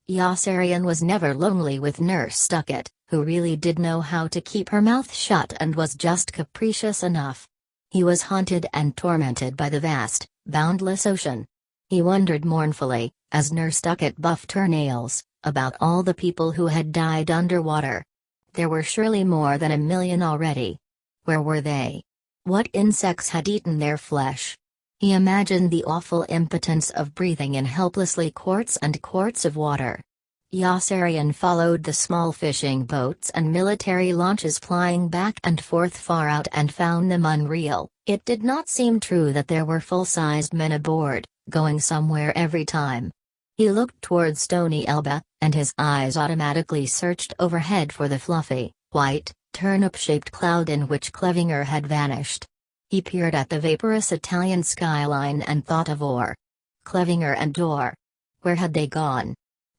Yossarian was never lonely with Nurse Stuckett, who really did know how to keep her mouth shut and was just capricious enough. He was haunted and tormented by the vast, boundless ocean. He wondered mournfully, as Nurse Stuckett buffed her nails, about all the people who had died underwater. There were surely more than 1,000,000 already. Where were they? What insects had eaten their flesh? He imagined the awful impotence of breathing in helplessly quarts and quarts of water. Yossarian followed the small fishing boats and military launches plying back and forth far out and found them unreal. It did not seem true that there were full-sized men aboard, going somewhere every time. He looked toward Stony Elba, and his eyes automatically searched overhead for the fluffy, white, turnip-shaped cloud in which Clevinger had vanished. He peered at the vaporous Italian skyline and thought of Orr. Clevinger and Orr. Where had they gone?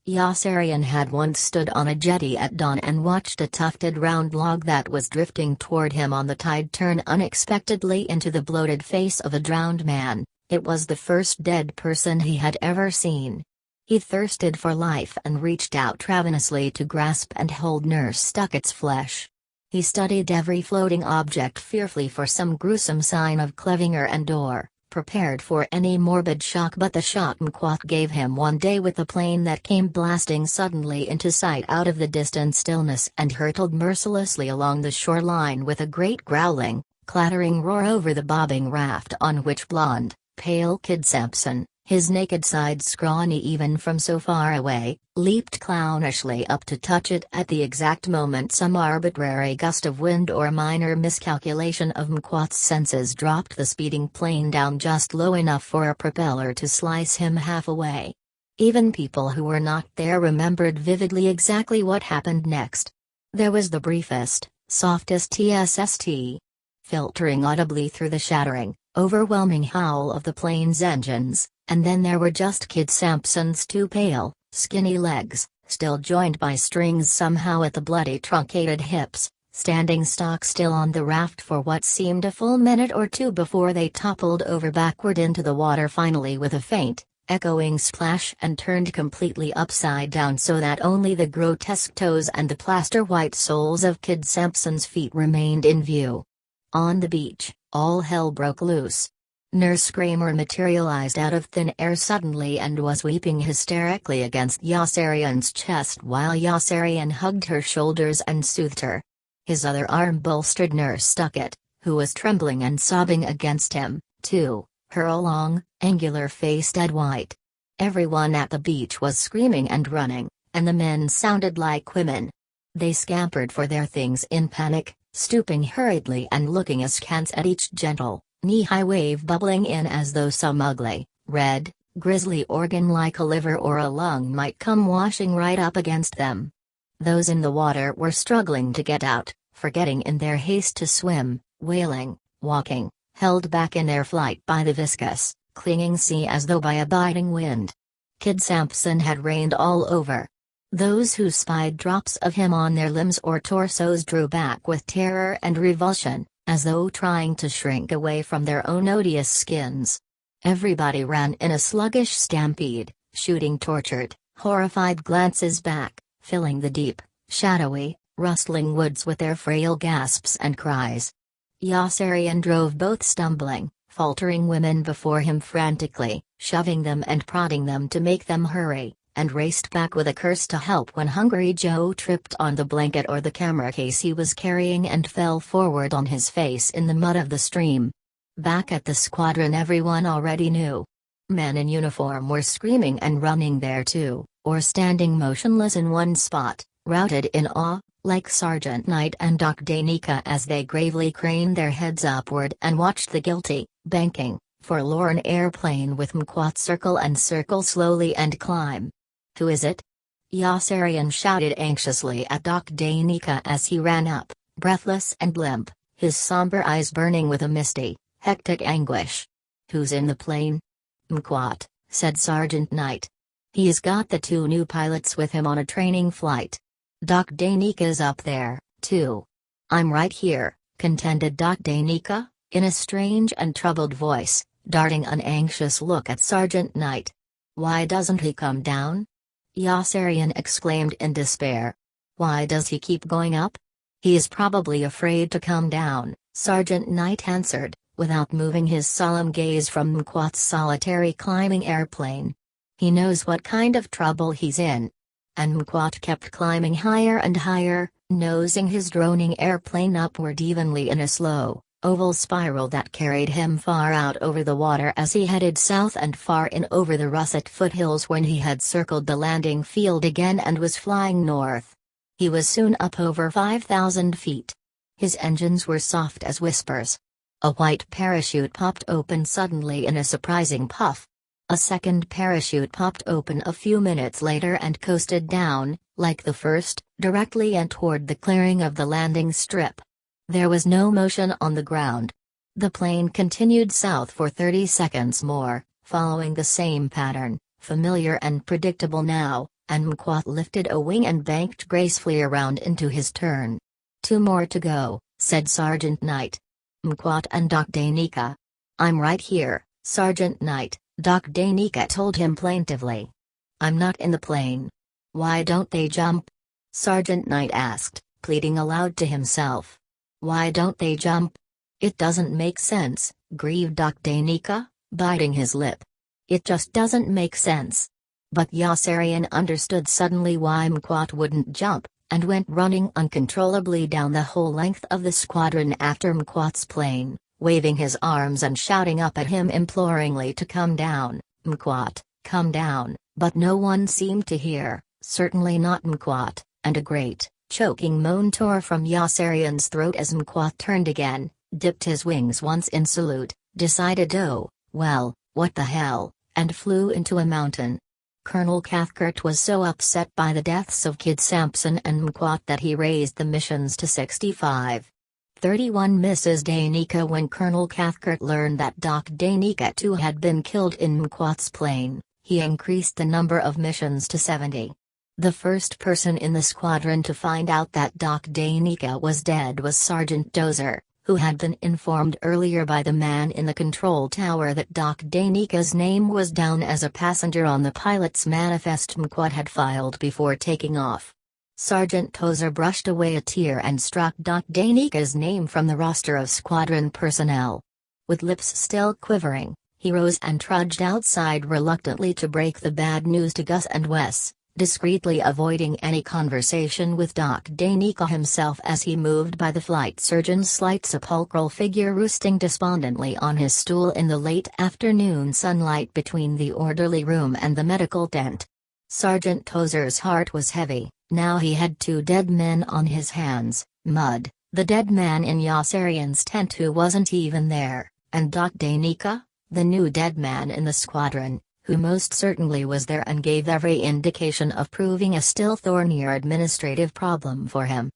Yossarian had once stood on a jetty at dawn and watched a tufted round log that was drifting toward him on the tide turn unexpectedly into the bloated face of a drowned man. It was the first dead person he had ever seen. He thirsted for life and reached out ravenously to grasp and hold Nurse Stuckett's flesh. He studied every floating object fearfully for some gruesome sign of Clevinger and Orr, prepared for any morbid shock, but the shock Mquath gave him one day with a plane that came blasting suddenly into sight out of the distant stillness and hurtled mercilessly along the shoreline with a great growling, clattering roar over the bobbing raft on which blond, pale Kid Sampson, his naked sides scrawny even from so far away, leaped clownishly up to touch it at the exact moment some arbitrary gust of wind or minor miscalculation of Mquath's senses dropped the speeding plane down just low enough for a propeller to slice him half away. Even people who were not there remembered vividly exactly what happened next. There was the briefest, softest TSST, filtering audibly through the shattering, overwhelming howl of the plane's engines. And then there were just Kid Sampson's two pale, skinny legs, still joined by strings somehow at the bloody truncated hips, standing stock still on the raft for what seemed a full minute or two before they toppled over backward into the water finally with a faint, echoing splash and turned completely upside down so that only the grotesque toes and the plaster-white soles of Kid Sampson's feet remained in view. On the beach, all hell broke loose. Nurse Kramer materialized out of thin air suddenly and was weeping hysterically against Yossarian's chest while Yossarian hugged her shoulders and soothed her. His other arm bolstered Nurse Stuckett, who was trembling and sobbing against him, too, her long, angular face dead white. Everyone at the beach was screaming and running, and the men sounded like women. They scampered for their things in panic, stooping hurriedly and looking askance at each gentle, knee-high wave bubbling in as though some ugly, red, grisly organ like a liver or a lung might come washing right up against them. Those in the water were struggling to get out, forgetting in their haste to swim, wailing, walking, held back in their flight by the viscous, clinging sea as though by a biting wind. Kid Sampson had rained all over. Those who spied drops of him on their limbs or torsos drew back with terror and revulsion, as though trying to shrink away from their own odious skins. Everybody ran in a sluggish stampede, shooting tortured, horrified glances back, filling the deep, shadowy, rustling woods with their frail gasps and cries. Yossarian drove both stumbling, faltering women before him frantically, shoving them and prodding them to make them hurry, and raced back with a curse to help when Hungry Joe tripped on the blanket or the camera case he was carrying and fell forward on his face in the mud of the stream. Back at the squadron everyone already knew. Men in uniform were screaming and running there too, or standing motionless in one spot, routed in awe, like Sergeant Knight and Doc Danica as they gravely craned their heads upward and watched the guilty, banking, forlorn airplane with Mquath circle and circle slowly and climb. "Who is it?" Yossarian shouted anxiously at Doc Danica as he ran up, breathless and limp, his somber eyes burning with a misty, hectic anguish. "Who's in the plane?" "Mquath," said Sergeant Knight. "He's got the two new pilots with him on a training flight. Doc Danica's up there, too." "I'm right here," contended Doc Danica, in a strange and troubled voice, darting an anxious look at Sergeant Knight. "Why doesn't he come down?" Yossarian exclaimed in despair. Why does he keep going up? He is probably afraid to come down, Sergeant Knight answered, without moving his solemn gaze from Mquat's solitary climbing airplane. He knows what kind of trouble he's in. And Mquat kept climbing higher and higher, nosing his droning airplane upward evenly in a slow, oval spiral that carried him far out over the water as he headed south and far in over the russet foothills when he had circled the landing field again and was flying north. He was soon up over 5,000 feet. His engines were soft as whispers. A white parachute popped open suddenly in a surprising puff. A second parachute popped open a few minutes later and coasted down, like the first, directly and toward the clearing of the landing strip. There was no motion on the ground. The plane continued south for 30 seconds more, following the same pattern, familiar and predictable now, and Mquat lifted a wing and banked gracefully around into his turn. 2 more to go, said Sergeant Knight. Mquat and Doc Danica. I'm right here, Sergeant Knight, Doc Danica told him plaintively. I'm not in the plane. Why don't they jump? Sergeant Knight asked, pleading aloud to himself. Why don't they jump? It doesn't make sense, grieved Doc Danica, biting his lip. It just doesn't make sense. But Yossarian understood suddenly why Mquat wouldn't jump, and went running uncontrollably down the whole length of the squadron after Mquat's plane, waving his arms and shouting up at him imploringly to come down. Mquat, come down, but no one seemed to hear, certainly not Mquat, and a great, choking moan tore from Yossarian's throat as Mquat turned again, dipped his wings once in salute, decided oh, well, what the hell, and flew into a mountain. Colonel Cathcart was so upset by the deaths of Kid Sampson and Mquat that he raised the missions to 65. 31 Mrs. Danica. When Colonel Cathcart learned that Doc Danica too had been killed in Mquat's plane, he increased the number of missions to 70. The first person in the squadron to find out that Doc Danica was dead was Sergeant Dozer, who had been informed earlier by the man in the control tower that Doc Danica's name was down as a passenger on the pilot's manifest Mquat had filed before taking off. Sergeant Tozer brushed away a tear and struck Doc Danica's name from the roster of squadron personnel. With lips still quivering, he rose and trudged outside reluctantly to break the bad news to Gus and Wes, discreetly avoiding any conversation with Doc Danica himself as he moved by the flight surgeon's slight sepulchral figure roosting despondently on his stool in the late afternoon sunlight between the orderly room and the medical tent. Sergeant Tozer's heart was heavy. Now he had 2 dead men on his hands, Mud, the dead man in Yossarian's tent who wasn't even there, and Doc Danica, the new dead man in the squadron, who most certainly was there and gave every indication of proving a still thornier administrative problem for him.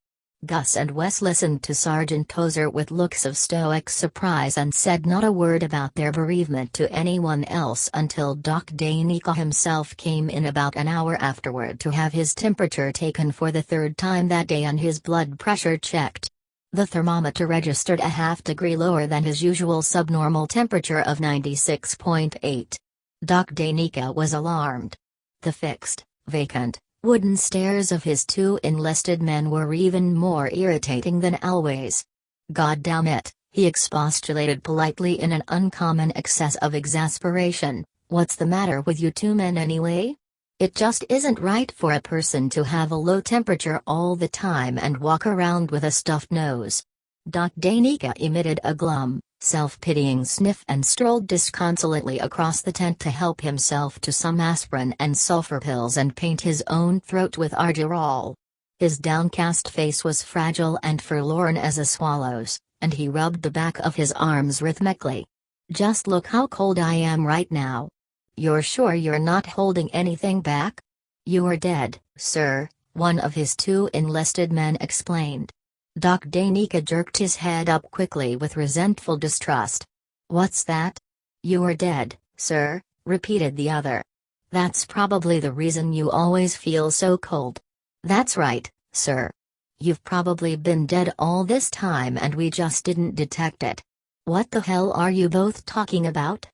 Gus and Wes listened to Sergeant Tozer with looks of stoic surprise and said not a word about their bereavement to anyone else until Doc Danica himself came in about an hour afterward to have his temperature taken for the 3rd time that day and his blood pressure checked. The thermometer registered a half degree lower than his usual subnormal temperature of 96.8. Doc Danica was alarmed. The fixed, vacant, wooden stares of his 2 enlisted men were even more irritating than always. "God damn it," he expostulated politely in an uncommon excess of exasperation, "what's the matter with you 2 men anyway? It just isn't right for a person to have a low temperature all the time and walk around with a stuffed nose." Doc Danica emitted a glum, self-pitying sniff and strolled disconsolately across the tent to help himself to some aspirin and sulfur pills and paint his own throat with argyrol. His downcast face was fragile and forlorn as a swallow's, and he rubbed the back of his arms rhythmically. "Just look how cold I am right now. You're sure you're not holding anything back?" "You're dead, sir," one of his 2 enlisted men explained. Doc Danica jerked his head up quickly with resentful distrust. "What's that?" "You're dead, sir," repeated the other. "That's probably the reason you always feel so cold." "That's right, sir. You've probably been dead all this time and we just didn't detect it." "What the hell are you both talking about?"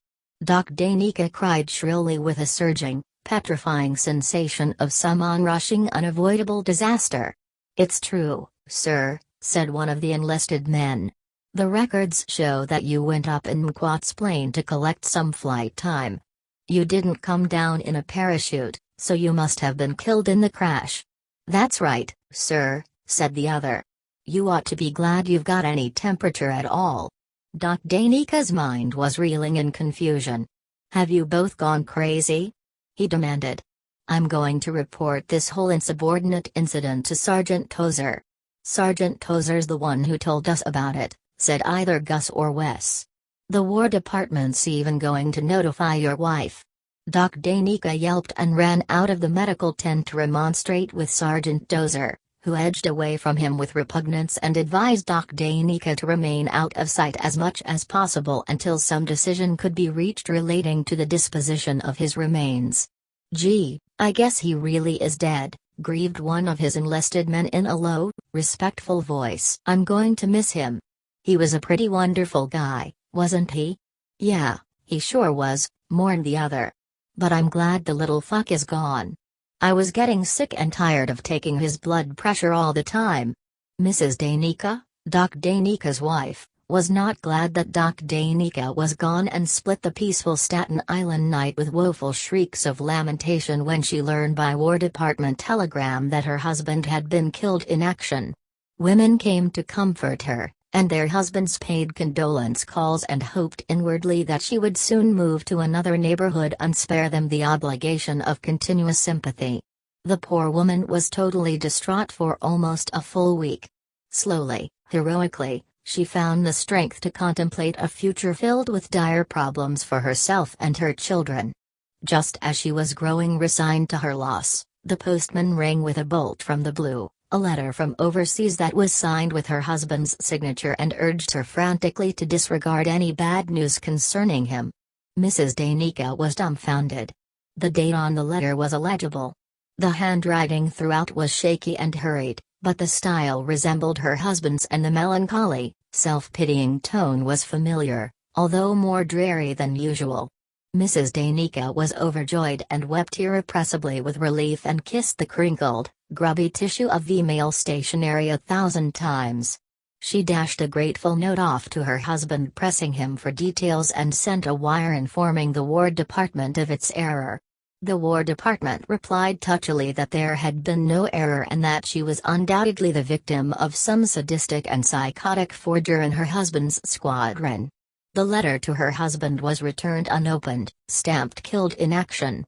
Doc Danica cried shrilly with a surging, petrifying sensation of some onrushing unavoidable disaster. "It's true, sir," said one of the enlisted men. "The records show that you went up in McQuat's plane to collect some flight time. You didn't come down in a parachute, so you must have been killed in the crash." "That's right, sir," said the other. "You ought to be glad you've got any temperature at all." Doc Danika's mind was reeling in confusion. "Have you both gone crazy?" he demanded. "I'm going to report this whole insubordinate incident to Sergeant Tozer." "Sergeant Tozer's the one who told us about it," said either Gus or Wes. "The War Department's even going to notify your wife." Doc Danica yelped and ran out of the medical tent to remonstrate with Sergeant Tozer, who edged away from him with repugnance and advised Doc Danica to remain out of sight as much as possible until some decision could be reached relating to the disposition of his remains. "Gee, I guess he really is dead," grieved one of his enlisted men in a low, respectful voice. "I'm going to miss him. He was a pretty wonderful guy, wasn't he?" "Yeah, he sure was," mourned the other. "But I'm glad the little fuck is gone. I was getting sick and tired of taking his blood pressure all the time." Mrs. Danica, Doc Danica's wife, was not glad that Doc Danica was gone and split the peaceful Staten Island night with woeful shrieks of lamentation when she learned by War Department telegram that her husband had been killed in action. Women came to comfort her, and their husbands paid condolence calls and hoped inwardly that she would soon move to another neighborhood and spare them the obligation of continuous sympathy. The poor woman was totally distraught for almost a full week. Slowly, heroically, she found the strength to contemplate a future filled with dire problems for herself and her children. Just as she was growing resigned to her loss, the postman rang with a bolt from the blue. A letter from overseas that was signed with her husband's signature and urged her frantically to disregard any bad news concerning him. Mrs. Danica was dumbfounded. The date on the letter was illegible. The handwriting throughout was shaky and hurried, but the style resembled her husband's and the melancholy, self-pitying tone was familiar, although more dreary than usual. Mrs. Danica was overjoyed and wept irrepressibly with relief and kissed the crinkled, grubby tissue of email stationery 1,000 times. She dashed a grateful note off to her husband pressing him for details and sent a wire informing the War Department of its error. The War Department replied touchily that there had been no error and that she was undoubtedly the victim of some sadistic and psychotic forger in her husband's squadron. The letter to her husband was returned unopened, stamped "Killed in action."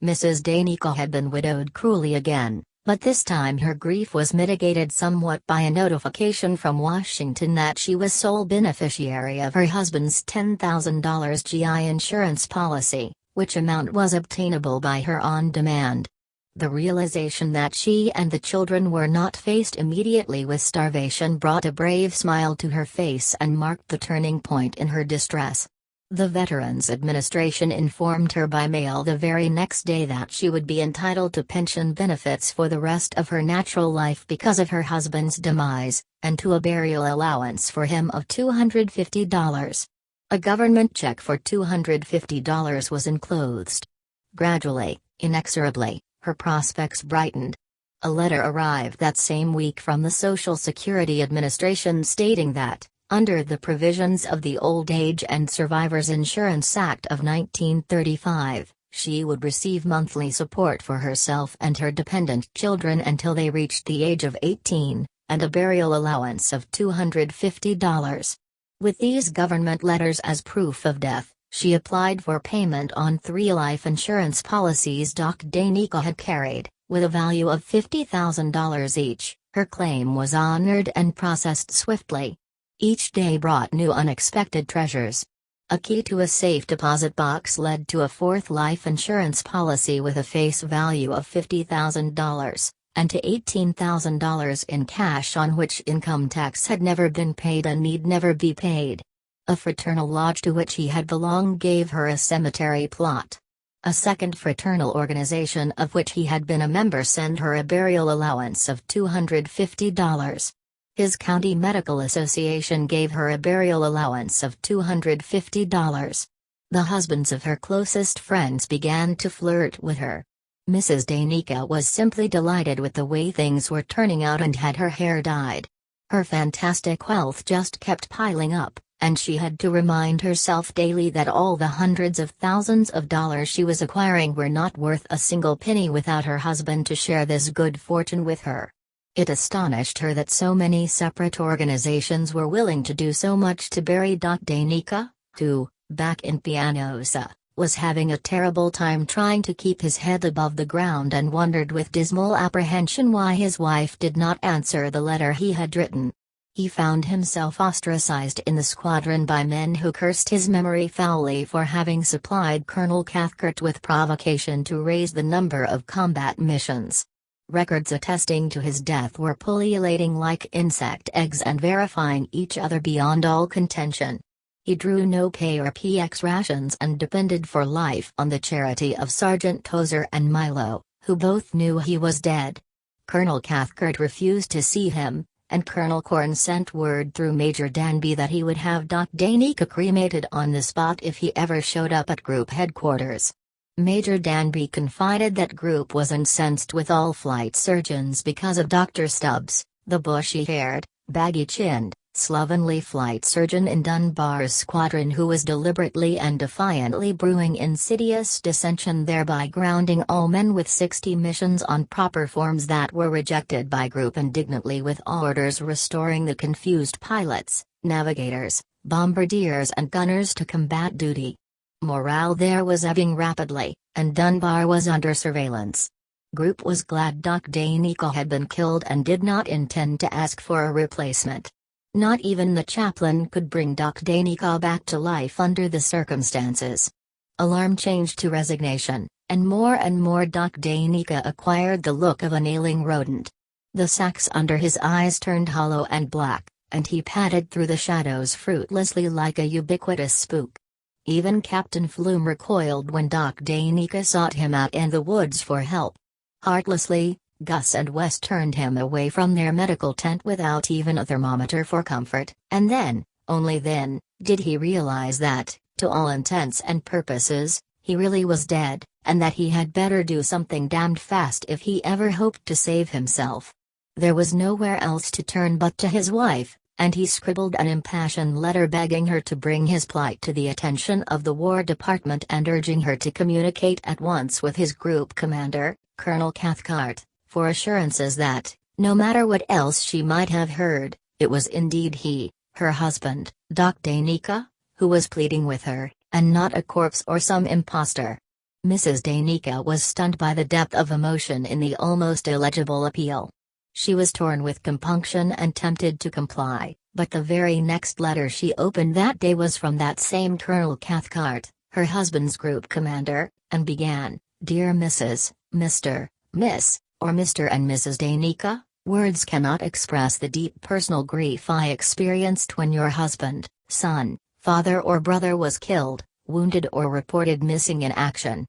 Mrs. Danica had been widowed cruelly again, but this time her grief was mitigated somewhat by a notification from Washington that she was sole beneficiary of her husband's $10,000 GI insurance policy, which amount was obtainable by her on demand. The realization that she and the children were not faced immediately with starvation brought a brave smile to her face and marked the turning point in her distress. The Veterans Administration informed her by mail the very next day that she would be entitled to pension benefits for the rest of her natural life because of her husband's demise, and to a burial allowance for him of $250. A government check for $250 was enclosed. Gradually, inexorably, her prospects brightened. A letter arrived that same week from the Social Security Administration stating that, under the provisions of the Old Age and Survivors Insurance Act of 1935, she would receive monthly support for herself and her dependent children until they reached the age of 18, and a burial allowance of $250. With these government letters as proof of death, she applied for payment on 3 life insurance policies Doc Danica had carried, with a value of $50,000 each. Her claim was honored and processed swiftly. Each day brought new unexpected treasures. A key to a safe deposit box led to a 4th life insurance policy with a face value of $50,000, and to $18,000 in cash on which income tax had never been paid and need never be paid. A fraternal lodge to which he had belonged gave her a cemetery plot. A second fraternal organization of which he had been a member sent her a burial allowance of $250. His county medical association gave her a burial allowance of $250. The husbands of her closest friends began to flirt with her. Mrs. Danica was simply delighted with the way things were turning out and had her hair dyed. Her fantastic wealth just kept piling up, and she had to remind herself daily that all the hundreds of thousands of dollars she was acquiring were not worth a single penny without her husband to share this good fortune with her. It astonished her that so many separate organizations were willing to do so much to bury Doc Danica, who, back in Pianosa, was having a terrible time trying to keep his head above the ground, and wondered with dismal apprehension why his wife did not answer the letter he had written. He found himself ostracized in the squadron by men who cursed his memory foully for having supplied Colonel Cathcart with provocation to raise the number of combat missions. Records attesting to his death were pullulating like insect eggs and verifying each other beyond all contention. He drew no pay or PX rations and depended for life on the charity of Sergeant Tozer and Milo, who both knew he was dead. Colonel Cathcart refused to see him, and Colonel Corn sent word through Major Danby that he would have Doc Danica cremated on the spot if he ever showed up at group headquarters. Major Danby confided that group was incensed with all flight surgeons because of Dr. Stubbs, the bushy-haired, baggy-chinned, slovenly flight surgeon in Dunbar's squadron who was deliberately and defiantly brewing insidious dissension, thereby grounding all men with 60 missions on proper forms that were rejected by group indignantly, with orders restoring the confused pilots, navigators, bombardiers and gunners to combat duty. Morale there was ebbing rapidly, and Dunbar was under surveillance. Group was glad Doc Danica had been killed and did not intend to ask for a replacement. Not even the chaplain could bring Doc Danica back to life under the circumstances. Alarm changed to resignation, and more Doc Danica acquired the look of an ailing rodent. The sacs under his eyes turned hollow and black, and he padded through the shadows fruitlessly like a ubiquitous spook. Even Captain Flume recoiled when Doc Danica sought him out in the woods for help. Heartlessly, Gus and Wes turned him away from their medical tent without even a thermometer for comfort, and then, only then, did he realize that, to all intents and purposes, he really was dead, and that he had better do something damned fast if he ever hoped to save himself. There was nowhere else to turn but to his wife, and he scribbled an impassioned letter begging her to bring his plight to the attention of the War Department and urging her to communicate at once with his group commander, Colonel Cathcart, for assurances that, no matter what else she might have heard, it was indeed he, her husband, Doc Danica, who was pleading with her, and not a corpse or some impostor. Mrs. Danica was stunned by the depth of emotion in the almost illegible appeal. She was torn with compunction and tempted to comply, but the very next letter she opened that day was from that same Colonel Cathcart, her husband's group commander, and began, "Dear Mrs., Mr., Miss, or Mr. and Mrs. Danica, words cannot express the deep personal grief I experienced when your husband, son, father or brother was killed, wounded or reported missing in action.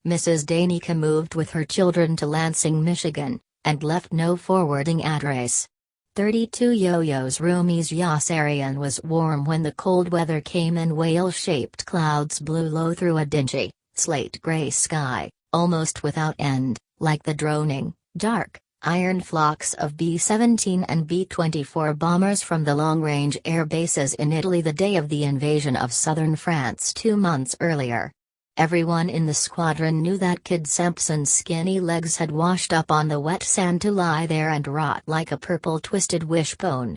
Mrs. Danica moved with her children to Lansing, Michigan, and left no forwarding address. 32 Yo-Yo's roomies Yossarian was warm when the cold weather came and whale-shaped clouds blew low through a dingy, slate-gray sky, almost without end, like the droning, dark, iron flocks of B-17 and B-24 bombers from the long-range air bases in Italy the day of the invasion of southern France 2 months earlier. Everyone in the squadron knew that Kid Sampson's skinny legs had washed up on the wet sand to lie there and rot like a purple twisted wishbone.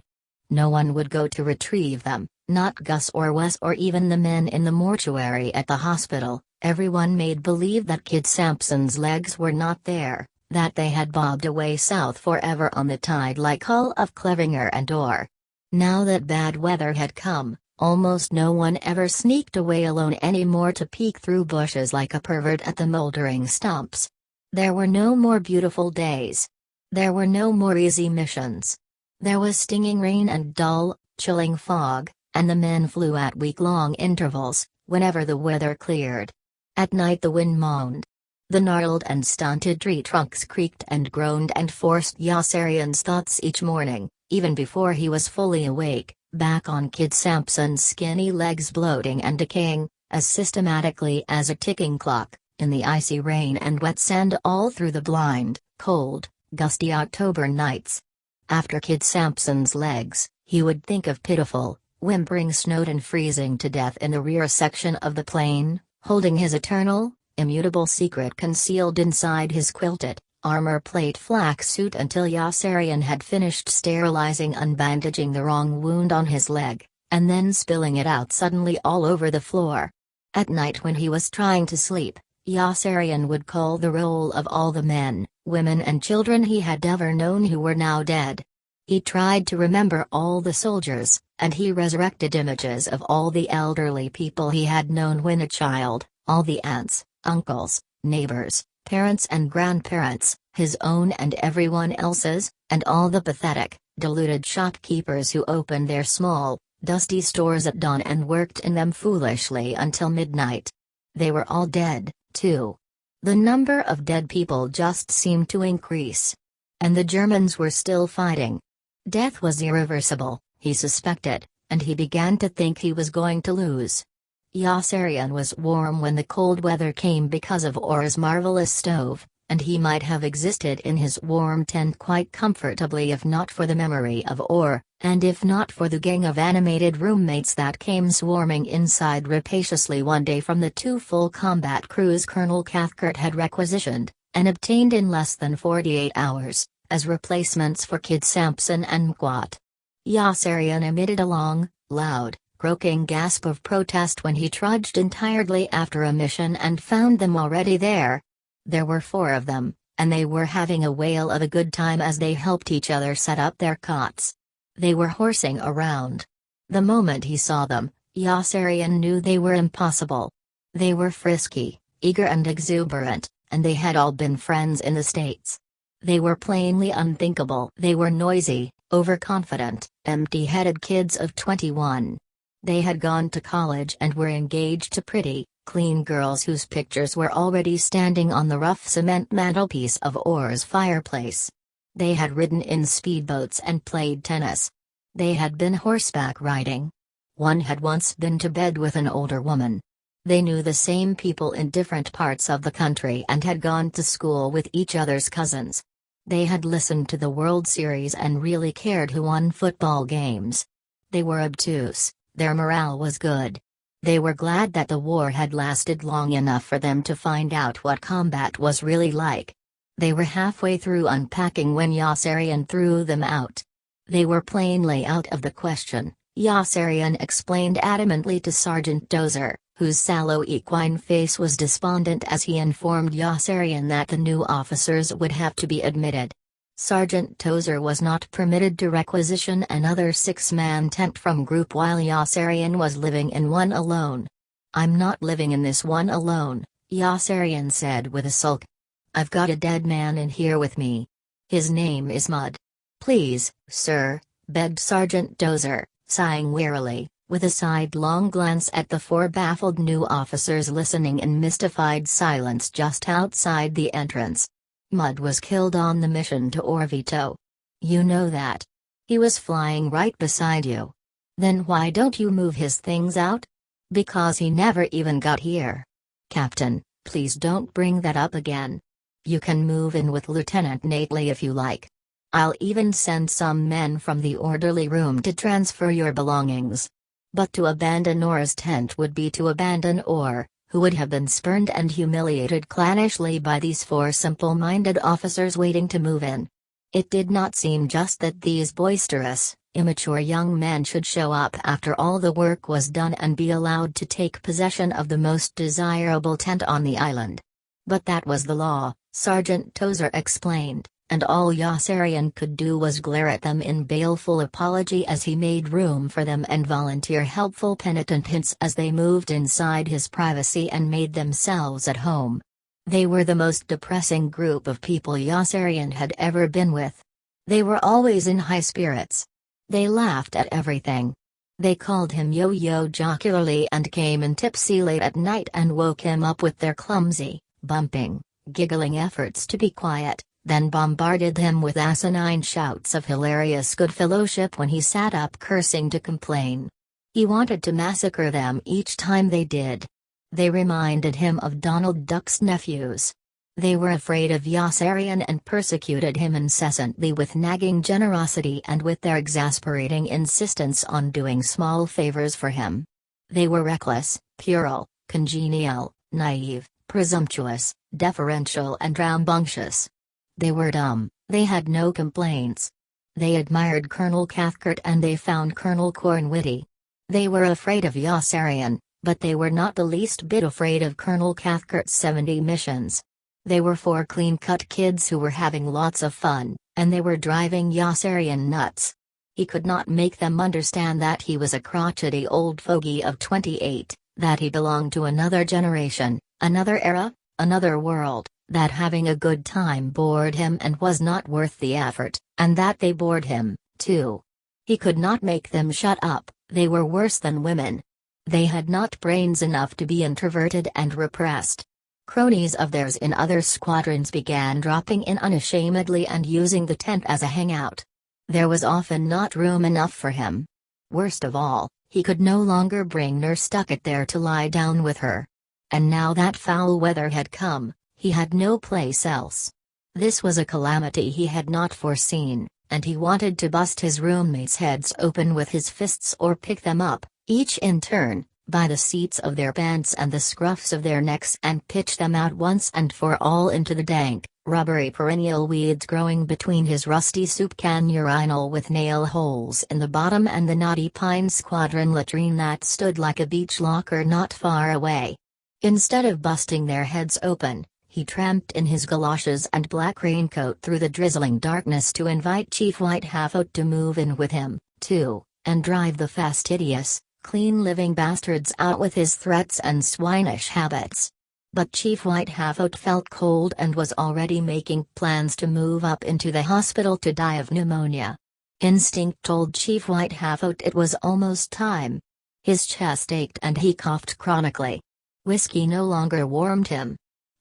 No one would go to retrieve them, not Gus or Wes or even the men in the mortuary at the hospital. Everyone made believe that Kid Sampson's legs were not there, that they had bobbed away south forever on the tide like hull of Clevinger and Orr. Now that bad weather had come, almost no one ever sneaked away alone anymore to peek through bushes like a pervert at the moldering stumps. There were no more beautiful days. There were no more easy missions. There was stinging rain and dull, chilling fog, and the men flew at week-long intervals, whenever the weather cleared. At night the wind moaned. The gnarled and stunted tree trunks creaked and groaned and forced Yossarian's thoughts each morning, even before he was fully awake, back on Kid Sampson's skinny legs bloating and decaying, as systematically as a ticking clock, in the icy rain and wet sand all through the blind, cold, gusty October nights. After Kid Sampson's legs, he would think of pitiful, whimpering Snowden freezing to death in the rear section of the plane, holding his eternal, immutable secret concealed inside his quilted, armor plate flak suit until Yossarian had finished sterilizing and bandaging the wrong wound on his leg, and then spilling it out suddenly all over the floor. At night when he was trying to sleep, Yossarian would call the roll of all the men, women and children he had ever known who were now dead. He tried to remember all the soldiers, and he resurrected images of all the elderly people he had known when a child, all the aunts, uncles, neighbors, parents and grandparents, his own and everyone else's, and all the pathetic, deluded shopkeepers who opened their small, dusty stores at dawn and worked in them foolishly until midnight. They were all dead, too. The number of dead people just seemed to increase. And the Germans were still fighting. Death was irreversible, he suspected, and he began to think he was going to lose. Yossarian was warm when the cold weather came because of Orr's marvelous stove, and he might have existed in his warm tent quite comfortably if not for the memory of Orr, and if not for the gang of animated roommates that came swarming inside rapaciously one day from the 2 full combat crews Colonel Cathcart had requisitioned, and obtained in less than 48 hours, as replacements for Kid Sampson and Mquat. Yossarian emitted a long, loud, croaking gasp of protest when he trudged in tiredly after a mission and found them already there. There were 4 of them, and they were having a whale of a good time as they helped each other set up their cots. They were horsing around. The moment he saw them, Yossarian knew they were impossible. They were frisky, eager and exuberant, and they had all been friends in the States. They were plainly unthinkable. They were noisy, overconfident, empty-headed kids of 21. They had gone to college and were engaged to pretty, clean girls whose pictures were already standing on the rough cement mantelpiece of Orr's fireplace. They had ridden in speedboats and played tennis. They had been horseback riding. One had once been to bed with an older woman. They knew the same people in different parts of the country and had gone to school with each other's cousins. They had listened to the World Series and really cared who won football games. They were obtuse, their morale was good. They were glad that the war had lasted long enough for them to find out what combat was really like. They were halfway through unpacking when Yossarian threw them out. They were plainly out of the question, Yossarian explained adamantly to Sergeant Dozer, whose sallow equine face was despondent as he informed Yossarian that the new officers would have to be admitted. Sergeant Tozer was not permitted to requisition another 6-man tent from group while Yossarian was living in one alone. "I'm not living in this one alone," Yossarian said with a sulk. "I've got a dead man in here with me. His name is Mud." "Please, sir," begged Sergeant Dozer, sighing wearily, with a sidelong glance at the 4 baffled new officers listening in mystified silence just outside the entrance. "Mud was killed on the mission to Orvieto. You know that. He was flying right beside you. Then why don't you move his things out? Because he never even got here. Captain, please don't bring that up again. You can move in with Lieutenant Nately if you like. I'll even send some men from the orderly room to transfer your belongings. But to abandon Orr's tent would be to abandon Orr, who would have been spurned and humiliated clownnishly by these 4 simple-minded officers waiting to move in. It did not seem just that these boisterous, immature young men should show up after all the work was done and be allowed to take possession of the most desirable tent on the island. But that was the law, Sergeant Tozer explained, and all Yossarian could do was glare at them in baleful apology as he made room for them and volunteer helpful penitent hints as they moved inside his privacy and made themselves at home. They were the most depressing group of people Yossarian had ever been with. They were always in high spirits. They laughed at everything. They called him Yo-Yo jocularly and came in tipsy late at night and woke him up with their clumsy, bumping, giggling efforts to be quiet, then bombarded him with asinine shouts of hilarious good-fellowship when he sat up cursing to complain. He wanted to massacre them each time they did. They reminded him of Donald Duck's nephews. They were afraid of Yossarian and persecuted him incessantly with nagging generosity and with their exasperating insistence on doing small favors for him. They were reckless, puerile, congenial, naive, presumptuous, deferential and rambunctious. They were dumb, they had no complaints. They admired Colonel Cathcart and they found Colonel Corn witty. They were afraid of Yossarian, but they were not the least bit afraid of Colonel Cathcart's 70 missions. They were 4 clean-cut kids who were having lots of fun, and they were driving Yossarian nuts. He could not make them understand that he was a crotchety old fogey of 28, that he belonged to another generation, another era, another world, that having a good time bored him and was not worth the effort, and that they bored him, too. He could not make them shut up. They were worse than women. They had not brains enough to be introverted and repressed. Cronies of theirs in other squadrons began dropping in unashamedly and using the tent as a hangout. There was often not room enough for him. Worst of all, he could no longer bring Nurse Duckett there to lie down with her. And now that foul weather had come, he had no place else. This was a calamity he had not foreseen, and he wanted to bust his roommates' heads open with his fists or pick them up, each in turn, by the seats of their pants and the scruffs of their necks and pitch them out once and for all into the dank, rubbery perennial weeds growing between his rusty soup can urinal with nail holes in the bottom and the knotty pine squadron latrine that stood like a beach locker not far away. Instead of busting their heads open, he tramped in his galoshes and black raincoat through the drizzling darkness to invite Chief Whitehafoot to move in with him, too, and drive the fastidious, clean-living bastards out with his threats and swinish habits. But Chief Whitehafoot felt cold and was already making plans to move up into the hospital to die of pneumonia. Instinct told Chief Whitehafoot it was almost time. His chest ached and he coughed chronically. Whiskey no longer warmed him.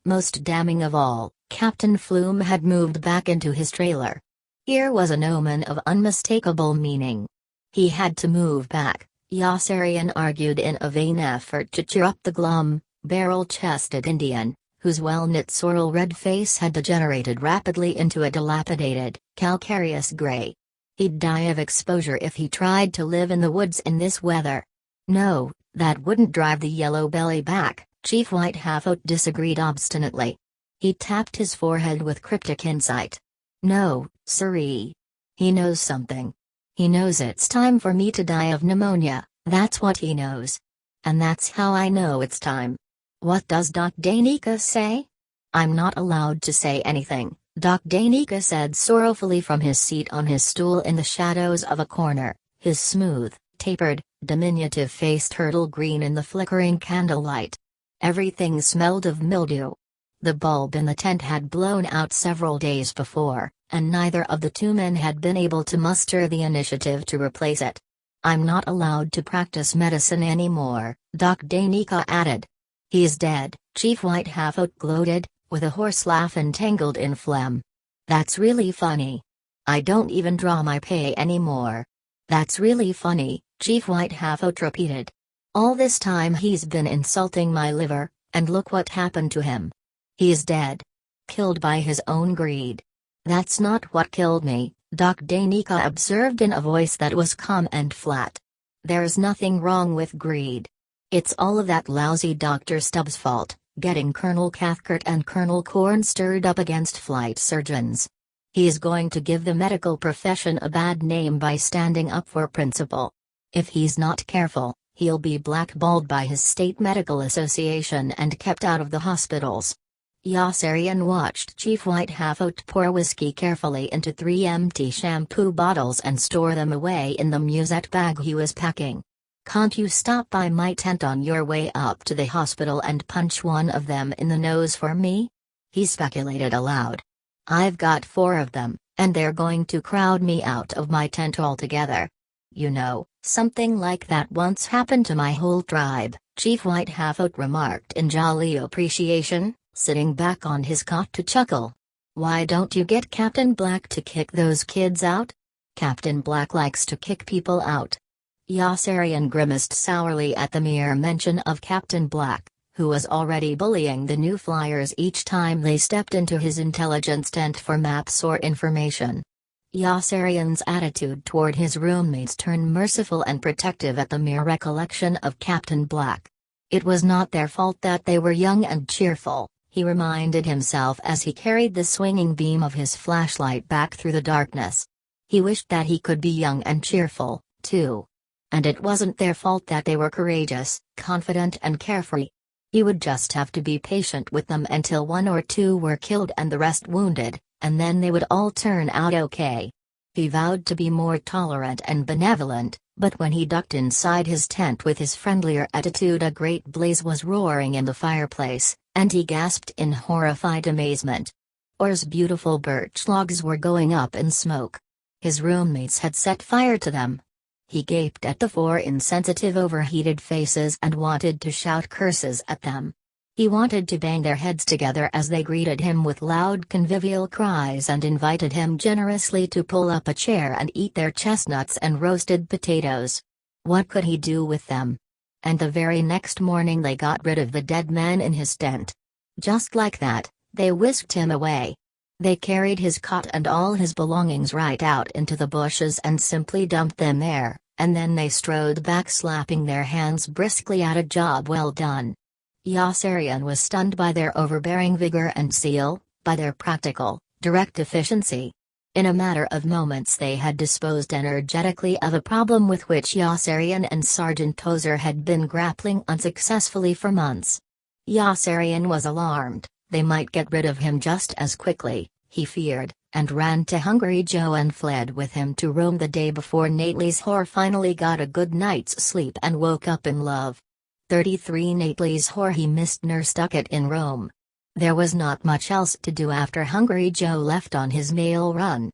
Most damning of all, Captain Flume had moved back into his trailer. Here was an omen of unmistakable meaning. He had to move back, Yossarian argued in a vain effort to cheer up the glum, barrel-chested Indian, whose well-knit sorrel red face had degenerated rapidly into a dilapidated, calcareous gray. He'd die of exposure if he tried to live in the woods in this weather. No, that wouldn't drive the yellow belly back, Chief Whitehafoot disagreed obstinately. He tapped his forehead with cryptic insight. No, sirree. He knows something. He knows it's time for me to die of pneumonia, that's what he knows. And that's how I know it's time. What does Doc Danica say? I'm not allowed to say anything, Doc Danica said sorrowfully from his seat on his stool in the shadows of a corner, his smooth, tapered, diminutive face turtle green in the flickering candlelight. Everything smelled of mildew. The bulb in the tent had blown out several days before, and neither of the 2 men had been able to muster the initiative to replace it. I'm not allowed to practice medicine anymore, Doc Danica added. He's dead, Chief Whitehafoot gloated, with a hoarse laugh entangled in phlegm. That's really funny. I don't even draw my pay anymore. That's really funny, Chief Whitehafoot repeated. All this time he's been insulting my liver, and look what happened to him. He's dead. Killed by his own greed. That's not what killed me, Doc Danica observed in a voice that was calm and flat. There's nothing wrong with greed. It's all of that lousy Dr. Stubbs' fault, getting Colonel Cathcart and Colonel Corn stirred up against flight surgeons. He's going to give the medical profession a bad name by standing up for principle. If he's not careful, he'll be blackballed by his state medical association and kept out of the hospitals. Yossarian watched Chief Whitehafoot pour whiskey carefully into 3 empty shampoo bottles and store them away in the musette bag he was packing. Can't you stop by my tent on your way up to the hospital and punch one of them in the nose for me? He speculated aloud. I've got 4 of them, and they're going to crowd me out of my tent altogether. You know, something like that once happened to my whole tribe, Chief Whitehafoot remarked in jolly appreciation, sitting back on his cot to chuckle. Why don't you get Captain Black to kick those kids out? Captain Black likes to kick people out. Yossarian grimaced sourly at the mere mention of Captain Black, who was already bullying the new flyers each time they stepped into his intelligence tent for maps or information. Yossarian's attitude toward his roommates turned merciful and protective at the mere recollection of Captain Black. It was not their fault that they were young and cheerful, he reminded himself as he carried the swinging beam of his flashlight back through the darkness. He wished that he could be young and cheerful, too. And it wasn't their fault that they were courageous, confident and carefree. He would just have to be patient with them until one or two were killed and the rest wounded, and then they would all turn out okay. He vowed to be more tolerant and benevolent, but when he ducked inside his tent with his friendlier attitude, a great blaze was roaring in the fireplace, and he gasped in horrified amazement. Orr's beautiful birch logs were going up in smoke. His roommates had set fire to them. He gaped at the four insensitive, overheated faces and wanted to shout curses at them. He wanted to bang their heads together as they greeted him with loud convivial cries and invited him generously to pull up a chair and eat their chestnuts and roasted potatoes. What could he do with them? And the very next morning they got rid of the dead man in his tent. Just like that, they whisked him away. They carried his cot and all his belongings right out into the bushes and simply dumped them there, and then they strode back slapping their hands briskly at a job well done. Yossarian was stunned by their overbearing vigor and zeal, by their practical, direct efficiency. In a matter of moments they had disposed energetically of a problem with which Yossarian and Sergeant Tozer had been grappling unsuccessfully for months. Yossarian was alarmed. They might get rid of him just as quickly, he feared, and ran to Hungry Joe and fled with him to Rome the day before Nately's whore finally got a good night's sleep and woke up in love. 33 Nately's whore. He missed Nurse Duckett in Rome. There was not much else to do after Hungry Joe left on his mail run.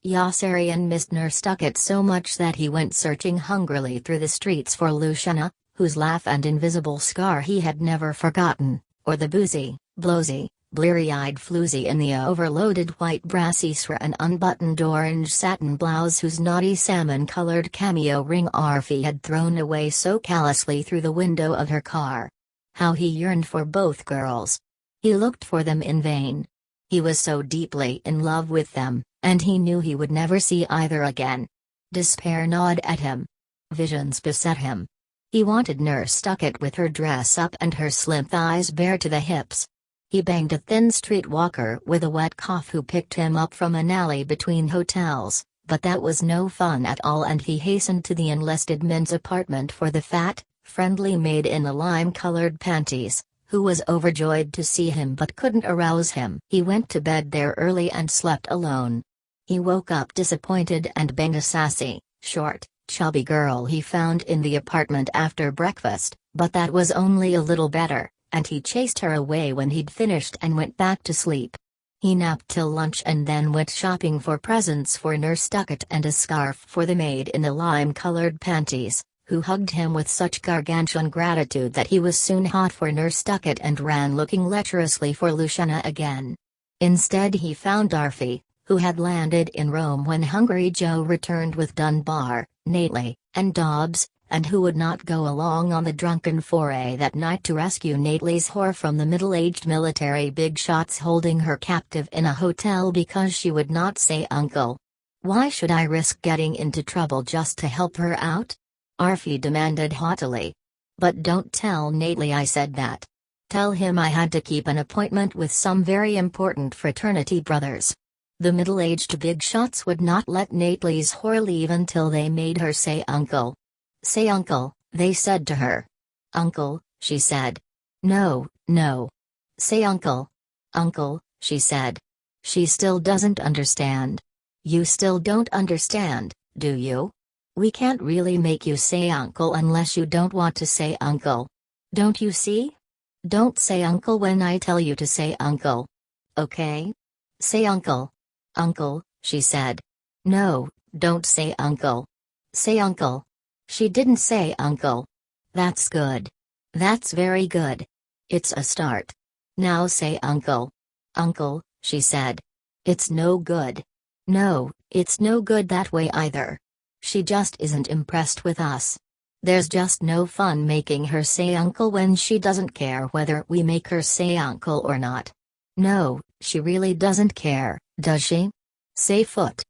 Yossarian missed Nurse Duckett so much that he went searching hungrily through the streets for Luciana, whose laugh and invisible scar he had never forgotten, or the boozy, blowsy, bleary-eyed floozy in the overloaded white brassiere and unbuttoned orange satin blouse whose naughty salmon-colored cameo ring Arfie had thrown away so callously through the window of her car. How he yearned for both girls. He looked for them in vain. He was so deeply in love with them, and he knew he would never see either again. Despair gnawed at him. Visions beset him. He wanted Nurse Duckett with her dress up and her slim thighs bare to the hips. He banged a thin streetwalker with a wet cough who picked him up from an alley between hotels, but that was no fun at all, and he hastened to the enlisted men's apartment for the fat, friendly maid in the lime-colored panties, who was overjoyed to see him but couldn't arouse him. He went to bed there early and slept alone. He woke up disappointed and banged a sassy, short, chubby girl he found in the apartment after breakfast, but that was only a little better, and he chased her away when he'd finished and went back to sleep. He napped till lunch and then went shopping for presents for Nurse Duckett and a scarf for the maid in the lime-colored panties, who hugged him with such gargantuan gratitude that he was soon hot for Nurse Duckett and ran looking lecherously for Luciana again. Instead he found Arfie, who had landed in Rome when Hungry Joe returned with Dunbar, Nately, and Dobbs, and who would not go along on the drunken foray that night to rescue Nately's whore from the middle-aged military big shots holding her captive in a hotel because she would not say uncle. "Why should I risk getting into trouble just to help her out?" Arfie demanded haughtily. "But don't tell Nately I said that. Tell him I had to keep an appointment with some very important fraternity brothers." The middle-aged big shots would not let Nately's whore leave until they made her say uncle. "Say uncle," they said to her. "Uncle," she said. "No, no. Say uncle. Uncle," she said. She still doesn't understand. "You still don't understand, do you? We can't really make you say uncle unless you don't want to say uncle. Don't you see? Don't say uncle when I tell you to say uncle. Okay? Say uncle. Uncle," she said. "No, don't say uncle. Say uncle." She didn't say uncle. "That's good. That's very good. It's a start. Now say uncle." "Uncle," she said. "It's no good. No, it's no good that way either. She just isn't impressed with us. There's just no fun making her say uncle when she doesn't care whether we make her say uncle or not. No, she really doesn't care, does she? Say foot.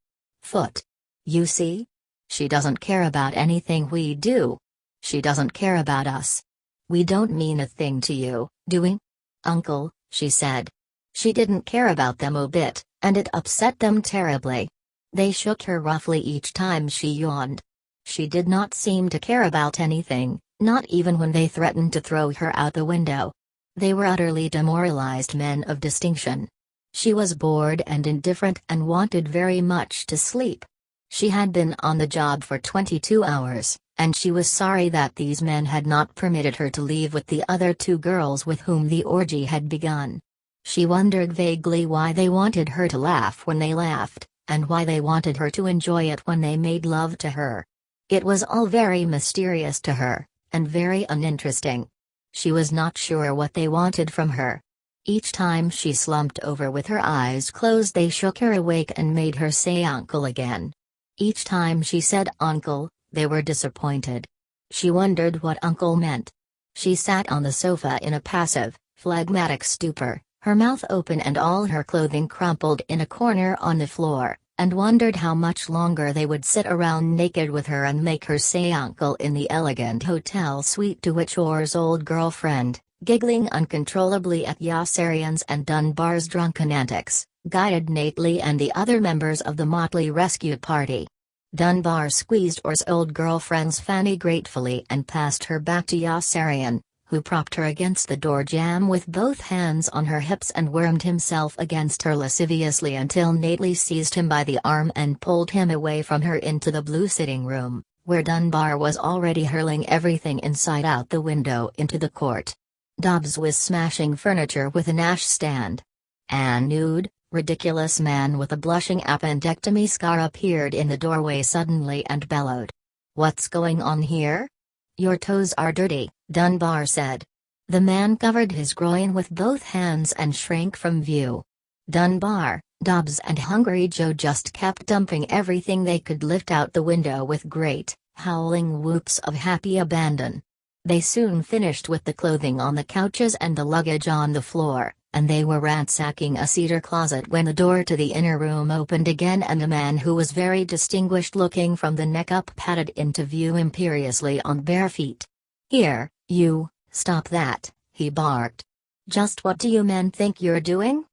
Foot. You see? She doesn't care about anything we do. She doesn't care about us. We don't mean a thing to you, do we? Uncle, she said. She didn't care about them a bit, and it upset them terribly. They shook her roughly each time she yawned. She did not seem to care about anything, not even when they threatened to throw her out the window. They were utterly demoralized men of distinction. She was bored and indifferent and wanted very much to sleep. She had been on the job for 22 hours, and she was sorry that these men had not permitted her to leave with the other two girls with whom the orgy had begun. She wondered vaguely why they wanted her to laugh when they laughed, and why they wanted her to enjoy it when they made love to her. It was all very mysterious to her, and very uninteresting. She was not sure what they wanted from her. Each time she slumped over with her eyes closed they shook her awake and made her say uncle again. Each time she said uncle, they were disappointed. She wondered what uncle meant. She sat on the sofa in a passive, phlegmatic stupor, her mouth open and all her clothing crumpled in a corner on the floor, and wondered how much longer they would sit around naked with her and make her say uncle in the elegant hotel suite to which Orr's old girlfriend, giggling uncontrollably at Yossarian's and Dunbar's drunken antics, guided Nately and the other members of the motley rescue party. Dunbar squeezed Orr's old girlfriend's fanny gratefully and passed her back to Yossarian, who propped her against the door jamb with both hands on her hips and wormed himself against her lasciviously until Nately seized him by the arm and pulled him away from her into the blue sitting room, where Dunbar was already hurling everything inside out the window into the court. Dobbs was smashing furniture with an ash stand. A nude, ridiculous man with a blushing appendectomy scar appeared in the doorway suddenly and bellowed. "What's going on here?" "Your toes are dirty," Dunbar said. The man covered his groin with both hands and shrank from view. Dunbar, Dobbs and Hungry Joe just kept dumping everything they could lift out the window with great, howling whoops of happy abandon. They soon finished with the clothing on the couches and the luggage on the floor, and they were ransacking a cedar closet when the door to the inner room opened again and a man who was very distinguished looking from the neck up padded into view imperiously on bare feet. "Here, you, stop that," he barked. "Just what do you men think you're doing?"